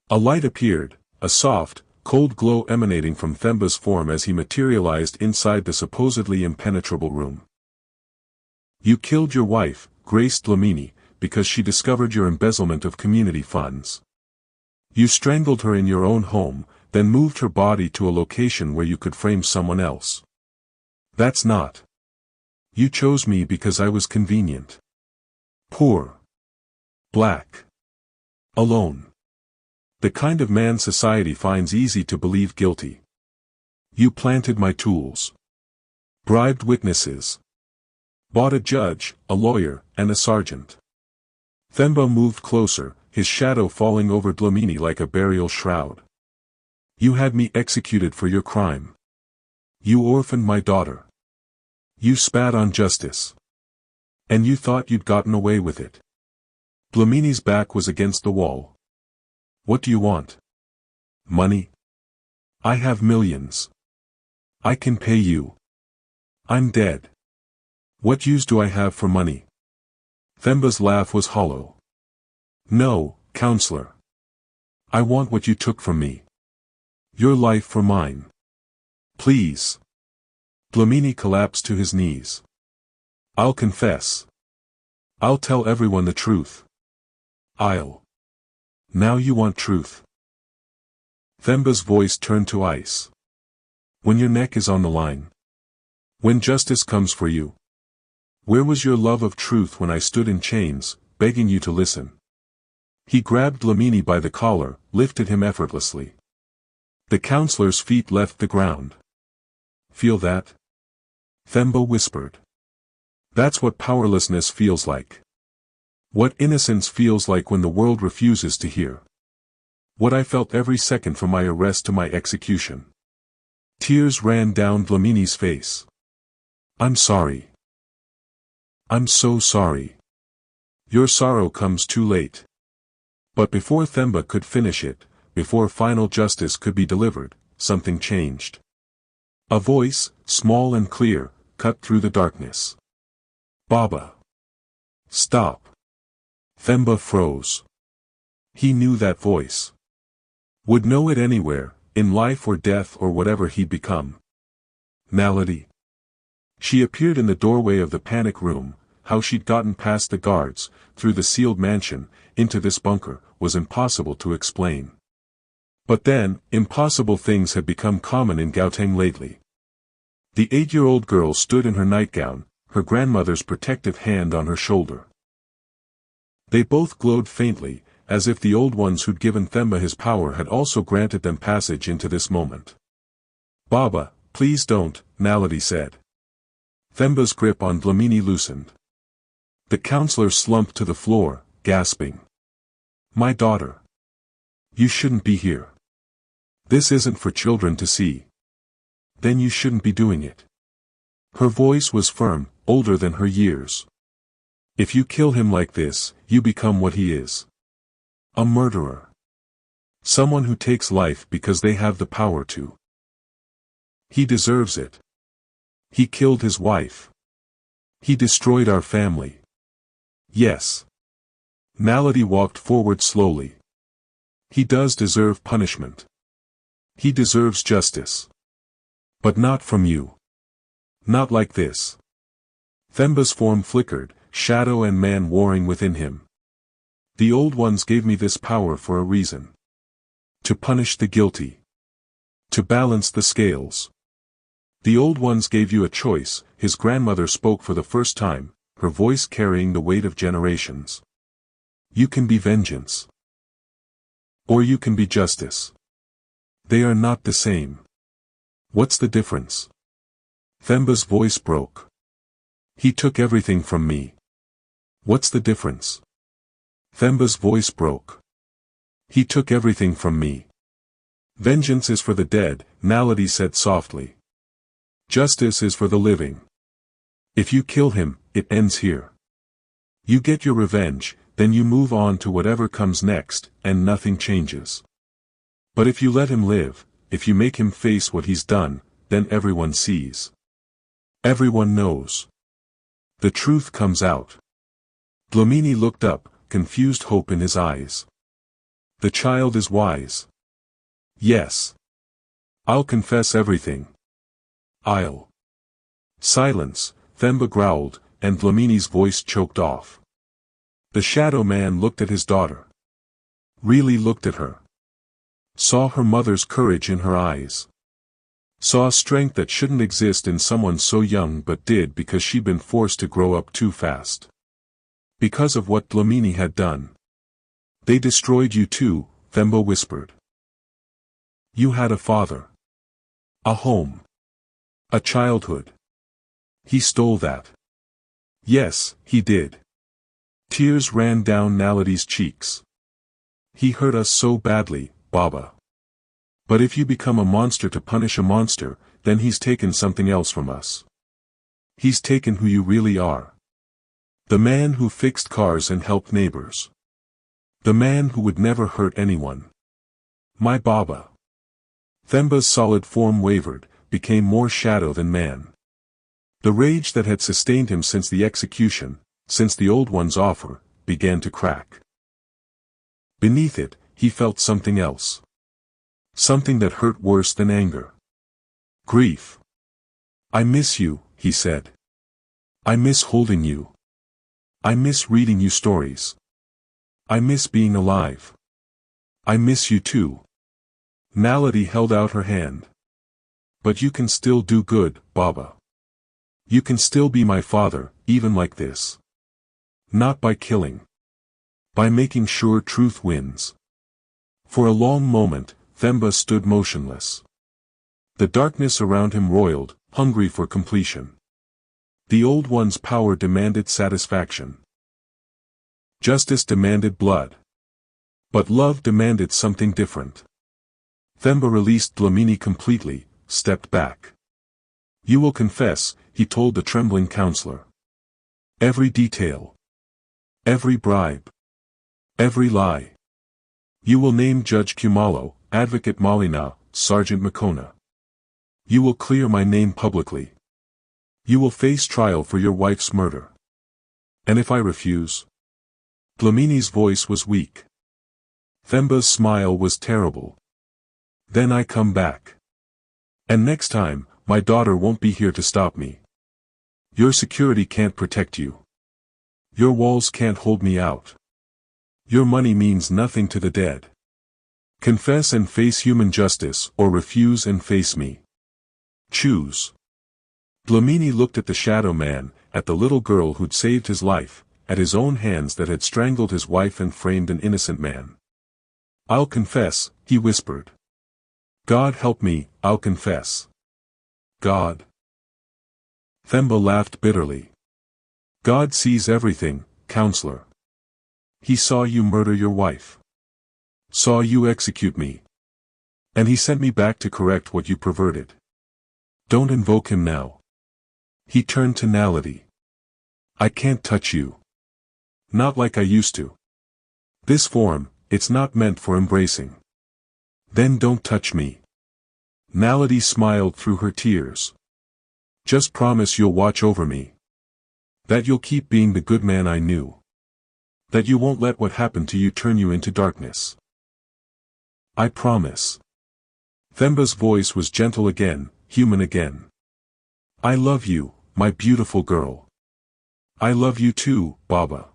A light appeared, a soft, cold glow emanating from Themba's form as he materialized inside the supposedly impenetrable room. "You killed your wife, Grace Dlamini, because she discovered your embezzlement of community funds. You strangled her in your own home, then moved her body to a location where you could frame someone else. That's not. You chose me because I was convenient. Poor. Black. Alone. The kind of man society finds easy to believe guilty. You planted my tools. Bribed witnesses. Bought a judge, a lawyer, and a sergeant." Themba moved closer, his shadow falling over Dlamini like a burial shroud. "You had me executed for your crime. You orphaned my daughter. You spat on justice. And you thought you'd gotten away with it." Dlamini's back was against the wall. "What do you want? Money? I have millions. I can pay you. I'm dead. What use do I have for money?" Themba's laugh was hollow. "No, counselor. I want what you took from me. Your life for mine. Please." Dlamini collapsed to his knees. "I'll confess. I'll tell everyone the truth. I'll." "Now you want truth." Themba's voice turned to ice. "When your neck is on the line. When justice comes for you. Where was your love of truth when I stood in chains, begging you to listen?" He grabbed Dlamini by the collar, lifted him effortlessly. The counselor's feet left the ground. "Feel that?" Themba whispered. "That's what powerlessness feels like. What innocence feels like when the world refuses to hear. What I felt every second from my arrest to my execution." Tears ran down Dlamini's face. "I'm sorry. I'm so sorry. Your sorrow comes too late." But before Themba could finish it, before final justice could be delivered, something changed. A voice, small and clear, cut through the darkness. "Baba. Stop." Themba froze. He knew that voice. Would know it anywhere, in life or death or whatever he'd become. Malady. She appeared in the doorway of the panic room, how she'd gotten past the guards, through the sealed mansion, into this bunker, was impossible to explain. But then, impossible things had become common in Gauteng lately. The 8-year-old girl stood in her nightgown, her grandmother's protective hand on her shoulder. They both glowed faintly, as if the old ones who'd given Themba his power had also granted them passage into this moment. "Baba, please don't," Naledi said. Themba's grip on Dlamini loosened. The counselor slumped to the floor, gasping. "My daughter. You shouldn't be here. This isn't for children to see. Then you shouldn't be doing it." Her voice was firm, older than her years. "If you kill him like this, you become what he is. A murderer. Someone who takes life because they have the power to. He deserves it. He killed his wife. He destroyed our family. Yes." Naledi walked forward slowly. "He does deserve punishment. He deserves justice. But not from you. Not like this." Themba's form flickered, shadow and man warring within him. "The old ones gave me this power for a reason. To punish the guilty. To balance the scales. The old ones gave you a choice," his grandmother spoke for the first time, her voice carrying the weight of generations. "You can be vengeance. Or you can be justice. They are not the same. What's the difference?" Themba's voice broke. "He took everything from me. What's the difference?" Themba's voice broke. "He took everything from me. Vengeance is for the dead," Naledi said softly. "Justice is for the living. If you kill him, it ends here. You get your revenge, then you move on to whatever comes next, and nothing changes. But if you let him live, if you make him face what he's done, then everyone sees. Everyone knows. The truth comes out." Dlamini looked up, confused hope in his eyes. "The child is wise. Yes. I'll confess everything. I'll." Silence, Themba growled, and Dlamini's voice choked off. The shadow man looked at his daughter. Really looked at her. Saw her mother's courage in her eyes. Saw strength that shouldn't exist in someone so young but did because she'd been forced to grow up too fast. Because of what Dlamini had done. "They destroyed you too," Themba whispered. "You had a father. A home. A childhood. He stole that." "Yes, he did." Tears ran down Naledi's cheeks. "He hurt us so badly, Baba. But if you become a monster to punish a monster, then he's taken something else from us. He's taken who you really are. The man who fixed cars and helped neighbors. The man who would never hurt anyone. My Baba." Themba's solid form wavered, became more shadow than man. The rage that had sustained him since the execution, since the old one's offer, began to crack. Beneath it, he felt something else. Something that hurt worse than anger. Grief. "I miss you," he said. "I miss holding you. I miss reading you stories. I miss being alive. I miss you too." Naledi held out her hand. "But you can still do good, Baba. You can still be my father, even like this. Not by killing. By making sure truth wins." For a long moment, Themba stood motionless. The darkness around him roiled, hungry for completion. The old one's power demanded satisfaction. Justice demanded blood. But love demanded something different. Themba released Dlamini completely, stepped back. "You will confess," he told the trembling counselor. "Every detail. Every bribe. Every lie. You will name Judge Kumalo, Advocate Malina, Sergeant Makona. You will clear my name publicly. You will face trial for your wife's murder. And if I refuse?" Dlamini's voice was weak. Themba's smile was terrible. "Then I come back. And next time, my daughter won't be here to stop me. Your security can't protect you. Your walls can't hold me out. Your money means nothing to the dead. Confess and face human justice, or refuse and face me. Choose. Dlamini looked at the shadow man, at the little girl who'd saved his life, at his own hands that had strangled his wife and framed an innocent man. I'll confess, he whispered. God help me, I'll confess. God. Themba laughed bitterly. God sees everything, counselor. He saw you murder your wife. Saw you execute me. And he sent me back to correct what you perverted. Don't invoke him now. He turned to Naledi. I can't touch you. Not like I used to. This form, it's not meant for embracing. Then don't touch me. Naledi smiled through her tears. Just promise you'll watch over me. That you'll keep being the good man I knew. That you won't let what happened to you turn you into darkness. I promise. Themba's voice was gentle again, human again. I love you, my beautiful girl. I love you too, Baba.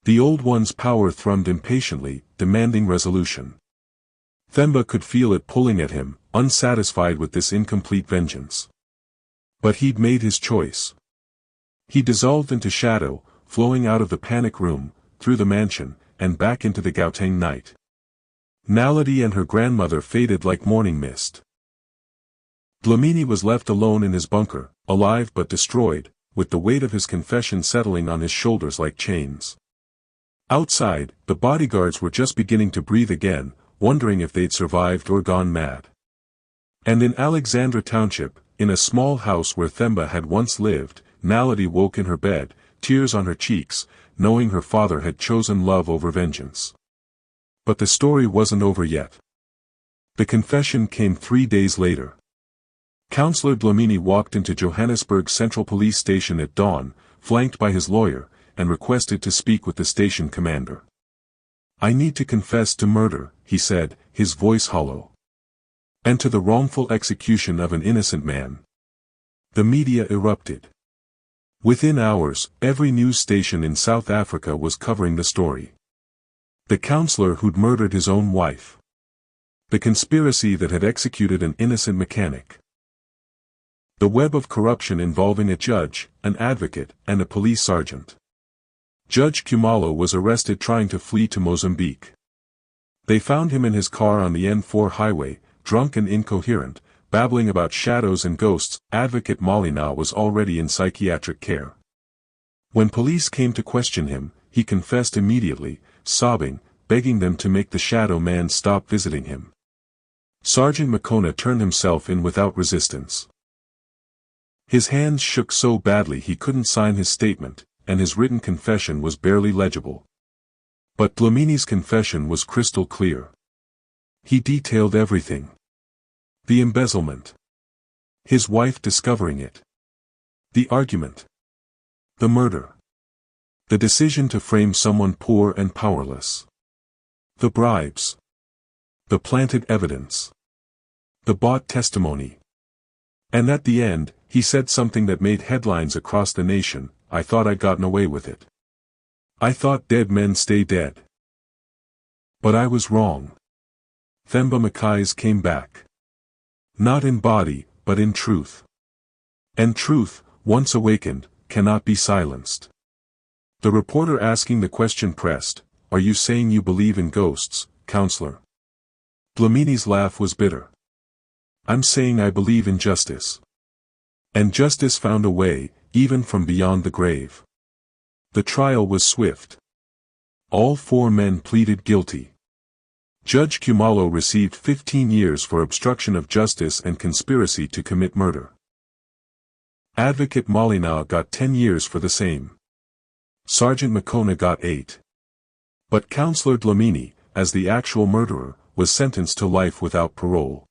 The old one's power thrummed impatiently, demanding resolution. Themba could feel it pulling at him, unsatisfied with this incomplete vengeance. But he'd made his choice. He dissolved into shadow, flowing out of the panic room, through the mansion, and back into the Gauteng night. Naledi and her grandmother faded like morning mist. Dlamini was left alone in his bunker, alive but destroyed, with the weight of his confession settling on his shoulders like chains. Outside, the bodyguards were just beginning to breathe again, wondering if they'd survived or gone mad. And in Alexandra Township, in a small house where Themba had once lived, Naledi woke in her bed, tears on her cheeks, knowing her father had chosen love over vengeance. But the story wasn't over yet. The confession came 3 days later. Councillor Dlamini walked into Johannesburg Central Police Station at dawn, flanked by his lawyer, and requested to speak with the station commander. I need to confess to murder, he said, his voice hollow. And to the wrongful execution of an innocent man. The media erupted. Within hours, every news station in South Africa was covering the story. The councillor who'd murdered his own wife. The conspiracy that had executed an innocent mechanic. The web of corruption involving a judge, an advocate, and a police sergeant. Judge Khumalo was arrested trying to flee to Mozambique. They found him in his car on the N4 highway, drunk and incoherent, babbling about shadows and ghosts. Advocate Malina was already in psychiatric care. When police came to question him, he confessed immediately, sobbing, begging them to make the shadow man stop visiting him. Sergeant Makona turned himself in without resistance. His hands shook so badly he couldn't sign his statement, and his written confession was barely legible. But Dlamini's confession was crystal clear. He detailed everything. The embezzlement. His wife discovering it. The argument. The murder. The decision to frame someone poor and powerless. The bribes. The planted evidence. The bought testimony. And at the end, he said something that made headlines across the nation. I thought I'd gotten away with it. I thought dead men stay dead. But I was wrong. Themba Makai's came back. Not in body, but in truth. And truth, once awakened, cannot be silenced. The reporter asking the question pressed, are you saying you believe in ghosts, counselor? Dlamini's laugh was bitter. I'm saying I believe in justice. And justice found a way, even from beyond the grave. The trial was swift. All 4 men pleaded guilty. Judge Khumalo received 15 years for obstruction of justice and conspiracy to commit murder. Advocate Malina got 10 years for the same. Sergeant Makona got 8. But Councillor Dlamini, as the actual murderer, was sentenced to life without parole.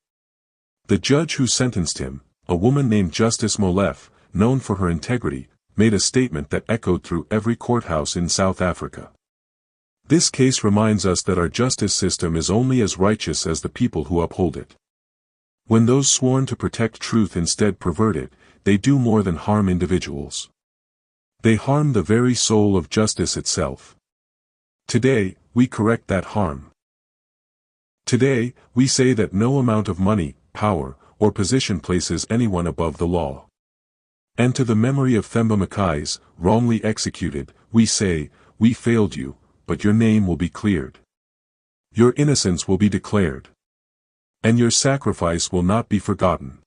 The judge who sentenced him, a woman named Justice Molefe, known for her integrity, made a statement that echoed through every courthouse in South Africa. This case reminds us that our justice system is only as righteous as the people who uphold it. When those sworn to protect truth instead pervert it, they do more than harm individuals. They harm the very soul of justice itself. Today, we correct that harm. Today, we say that no amount of money, power, or position places anyone above the law. And to the memory of Themba Makais, wrongly executed, we say, we failed you, but your name will be cleared. Your innocence will be declared. And your sacrifice will not be forgotten.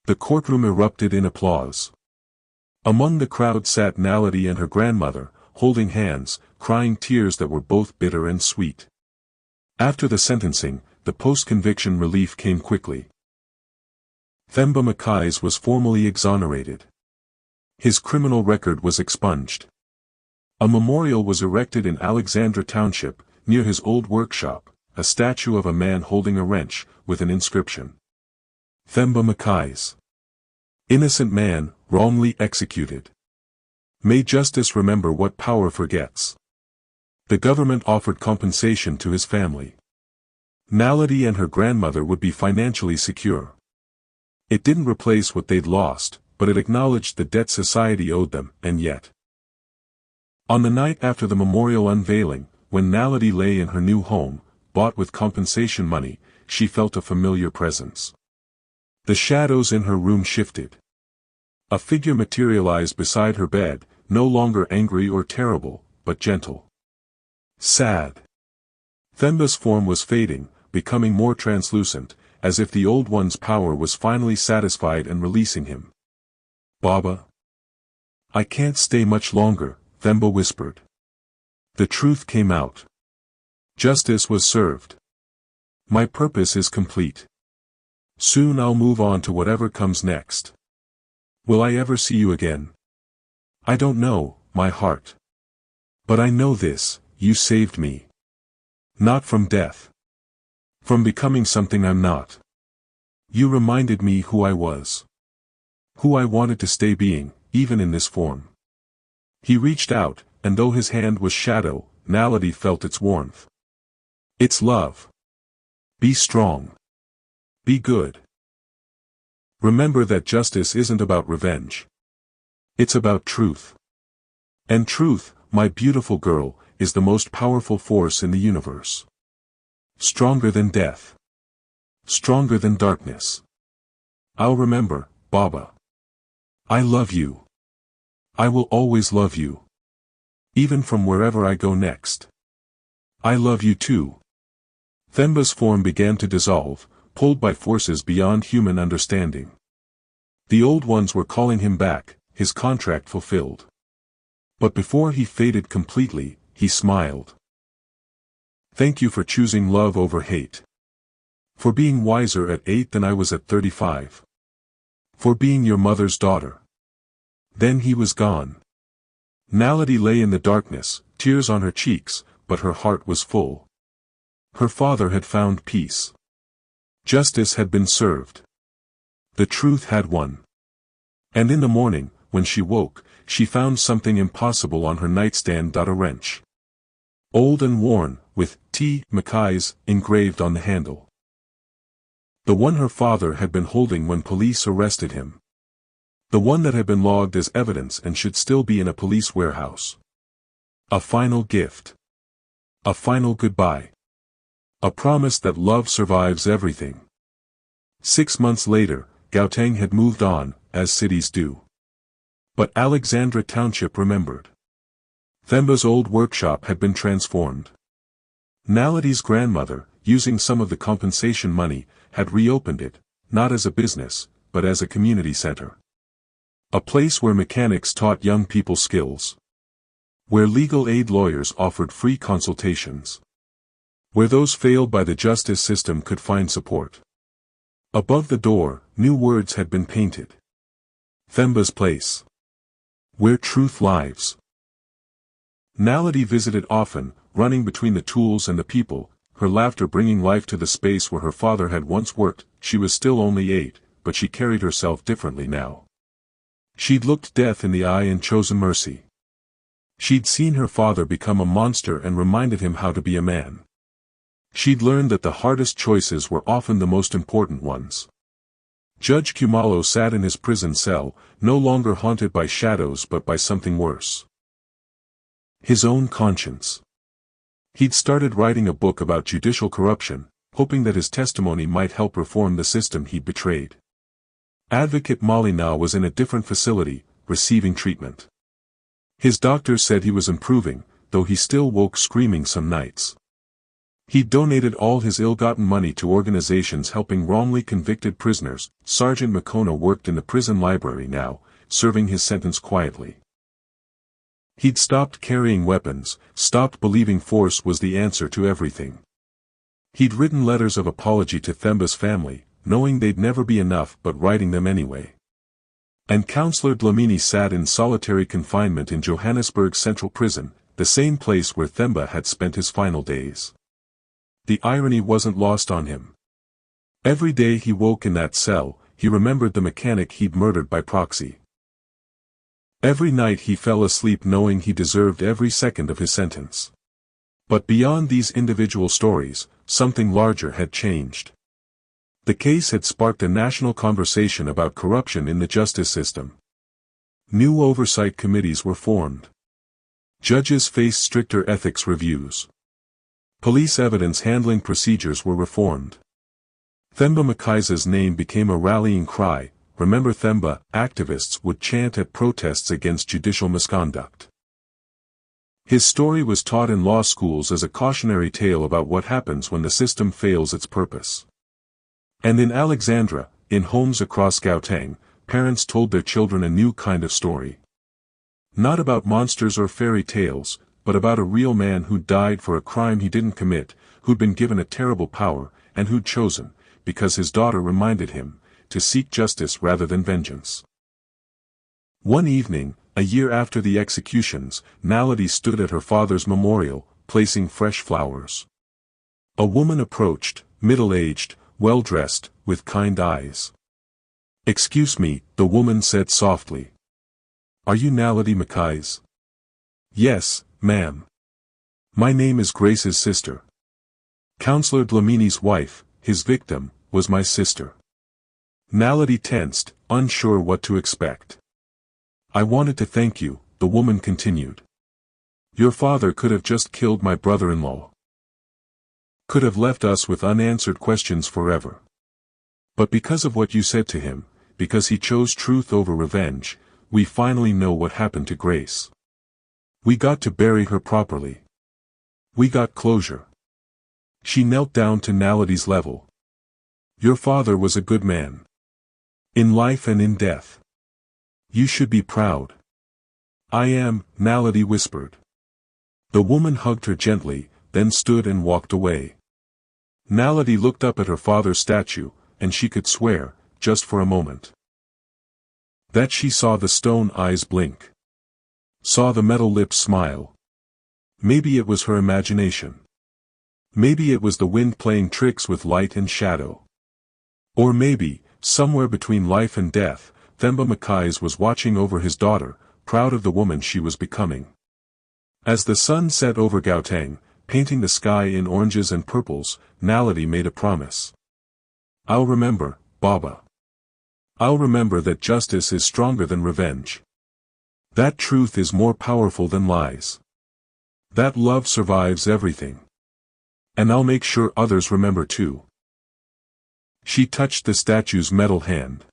The courtroom erupted in applause. Among the crowd sat Naledi and her grandmother, holding hands, crying tears that were both bitter and sweet. After the sentencing, the post-conviction relief came quickly. Themba Makais was formally exonerated. His criminal record was expunged. A memorial was erected in Alexandra Township, near his old workshop, a statue of a man holding a wrench, with an inscription. Themba Makais. Innocent man, wrongly executed. May justice remember what power forgets. The government offered compensation to his family. Naledi and her grandmother would be financially secure. It didn't replace what they'd lost, but it acknowledged the debt society owed them, and yet. On the night after the memorial unveiling, when Naledi lay in her new home, bought with compensation money, she felt a familiar presence. The shadows in her room shifted. A figure materialized beside her bed, no longer angry or terrible, but gentle. Sad. Themba's form was fading, becoming more translucent, as if the old one's power was finally satisfied and releasing him. Baba. I can't stay much longer, Themba whispered. The truth came out. Justice was served. My purpose is complete. Soon I'll move on to whatever comes next. Will I ever see you again? I don't know, my heart. But I know this, you saved me. Not from death. From becoming something I'm not. You reminded me who I was. Who I wanted to stay being, even in this form. He reached out, and though his hand was shadow, Naledi felt its warmth. It's love. Be strong. Be good. Remember that justice isn't about revenge. It's about truth. And truth, my beautiful girl, is the most powerful force in the universe. Stronger than death. Stronger than darkness. I'll remember, Baba. I love you. I will always love you. Even from wherever I go next. I love you too. Themba's form began to dissolve, pulled by forces beyond human understanding. The old ones were calling him back, his contract fulfilled. But before he faded completely, he smiled. Thank you for choosing love over hate. For being wiser at 8 than I was at 35. For being your mother's daughter. Then he was gone. Naledi lay in the darkness, tears on her cheeks, but her heart was full. Her father had found peace. Justice had been served. The truth had won. And in the morning, when she woke, she found something impossible on her nightstand. A wrench. Old and worn, with T. Makais engraved on the handle. The one her father had been holding when police arrested him. The one that had been logged as evidence and should still be in a police warehouse. A final gift. A final goodbye. A promise that love survives everything. 6 months later, Gauteng had moved on, as cities do. But Alexandra Township remembered. Themba's old workshop had been transformed. Naledi's grandmother, using some of the compensation money, had reopened it, not as a business, but as a community center. A place where mechanics taught young people skills. Where legal aid lawyers offered free consultations. Where those failed by the justice system could find support. Above the door, new words had been painted. Themba's place. Where truth lives. Naledi visited often, running between the tools and the people, her laughter bringing life to the space where her father had once worked. She was still only 8, but she carried herself differently now. She'd looked death in the eye and chosen mercy. She'd seen her father become a monster and reminded him how to be a man. She'd learned that the hardest choices were often the most important ones. Judge Kumalo sat in his prison cell, no longer haunted by shadows but by something worse. His own conscience. He'd started writing a book about judicial corruption, hoping that his testimony might help reform the system he'd betrayed. Advocate Molina was in a different facility, receiving treatment. His doctor said he was improving, though he still woke screaming some nights. He'd donated all his ill-gotten money to organizations helping wrongly convicted prisoners. Sergeant McCona worked in the prison library now, serving his sentence quietly. He'd stopped carrying weapons, stopped believing force was the answer to everything. He'd written letters of apology to Themba's family, knowing they'd never be enough but writing them anyway. And Counselor Dlamini sat in solitary confinement in Johannesburg Central Prison, the same place where Themba had spent his final days. The irony wasn't lost on him. Every day he woke in that cell, he remembered the mechanic he'd murdered by proxy. Every night he fell asleep knowing he deserved every second of his sentence. But beyond these individual stories, something larger had changed. The case had sparked a national conversation about corruption in the justice system. New oversight committees were formed. Judges faced stricter ethics reviews. Police evidence handling procedures were reformed. Themba Makaisa's name became a rallying cry. Remember Themba, activists would chant at protests against judicial misconduct. His story was taught in law schools as a cautionary tale about what happens when the system fails its purpose. And in Alexandra, in homes across Gauteng, parents told their children a new kind of story. Not about monsters or fairy tales, but about a real man who died for a crime he didn't commit, who'd been given a terrible power, and who'd chosen, because his daughter reminded him, to seek justice rather than vengeance. One evening, a year after the executions, Naledi stood at her father's memorial, placing fresh flowers. A woman approached, middle-aged, well-dressed, with kind eyes. "Excuse me," the woman said softly. "Are you Naledi Makais?" "Yes, ma'am. My name is Grace's sister. Counselor Dlamini's wife, his victim, was my sister." Naledi tensed, unsure what to expect. "I wanted to thank you," the woman continued. "Your father could have just killed my brother-in-law. Could have left us with unanswered questions forever. But because of what you said to him, because he chose truth over revenge, we finally know what happened to Grace. We got to bury her properly. We got closure." She knelt down to Naledi's level. "Your father was a good man. In life and in death. You should be proud." "I am," Naledi whispered. The woman hugged her gently, then stood and walked away. Naledi looked up at her father's statue, and she could swear, just for a moment, that she saw the stone eyes blink. Saw the metal lips smile. Maybe it was her imagination. Maybe it was the wind playing tricks with light and shadow. Or maybe, somewhere between life and death, Themba Makais was watching over his daughter, proud of the woman she was becoming. As the sun set over Gauteng, painting the sky in oranges and purples, Naledi made a promise. "I'll remember, Baba. I'll remember that justice is stronger than revenge. That truth is more powerful than lies. That love survives everything. And I'll make sure others remember too." She touched the statue's metal hand.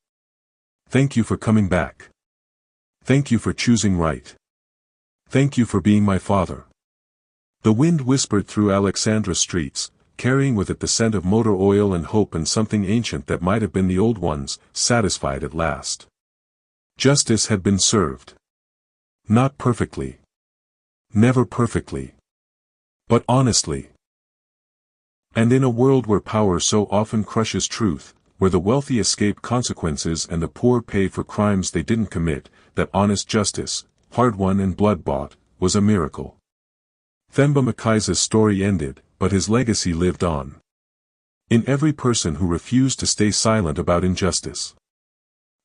"Thank you for coming back. Thank you for choosing right. Thank you for being my father." The wind whispered through Alexandra's streets, carrying with it the scent of motor oil and hope and something ancient that might have been the old ones, satisfied at last. Justice had been served. Not perfectly. Never perfectly. But honestly. And in a world where power so often crushes truth, where the wealthy escape consequences and the poor pay for crimes they didn't commit, that honest justice, hard-won and blood-bought, was a miracle. Themba Makaisa's story ended, but his legacy lived on. In every person who refused to stay silent about injustice.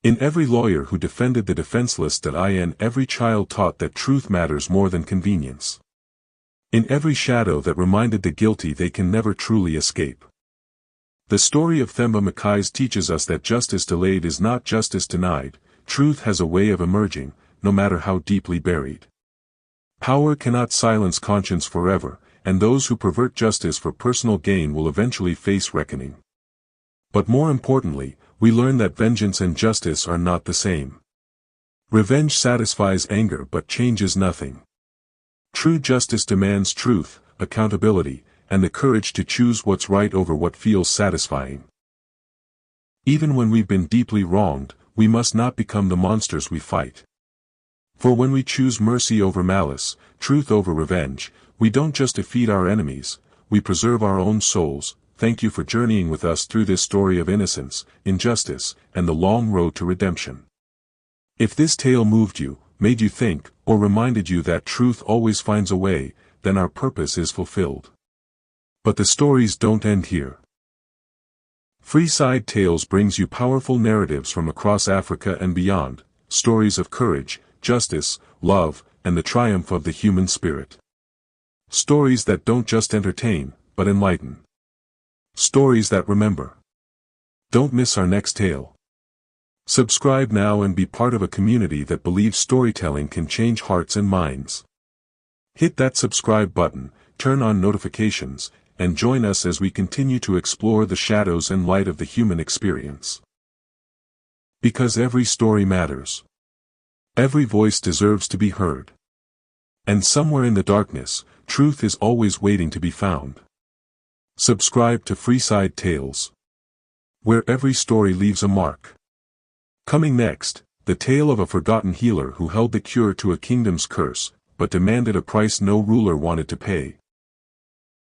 In every lawyer who defended the defenseless, in every child taught that truth matters more than convenience. In every shadow that reminded the guilty they can never truly escape. The story of Themba Makais teaches us that justice delayed is not justice denied. Truth has a way of emerging, no matter how deeply buried. Power cannot silence conscience forever, and those who pervert justice for personal gain will eventually face reckoning. But more importantly, we learn that vengeance and justice are not the same. Revenge satisfies anger but changes nothing. True justice demands truth, accountability, and the courage to choose what's right over what feels satisfying. Even when we've been deeply wronged, we must not become the monsters we fight. For when we choose mercy over malice, truth over revenge, we don't just defeat our enemies, we preserve our own souls. Thank you for journeying with us through this story of innocence, injustice, and the long road to redemption. If this tale moved you, made you think, or reminded you that truth always finds a way, then our purpose is fulfilled. But the stories don't end here. Freeside Tales brings you powerful narratives from across Africa and beyond, stories of courage, justice, love, and the triumph of the human spirit. Stories that don't just entertain, but enlighten. Stories that remember. Don't miss our next tale. Subscribe now and be part of a community that believes storytelling can change hearts and minds. Hit that subscribe button, turn on notifications, and join us as we continue to explore the shadows and light of the human experience. Because every story matters. Every voice deserves to be heard. And somewhere in the darkness, truth is always waiting to be found. Subscribe to Freeside Tales, where every story leaves a mark. Coming next, the tale of a forgotten healer who held the cure to a kingdom's curse, but demanded a price no ruler wanted to pay.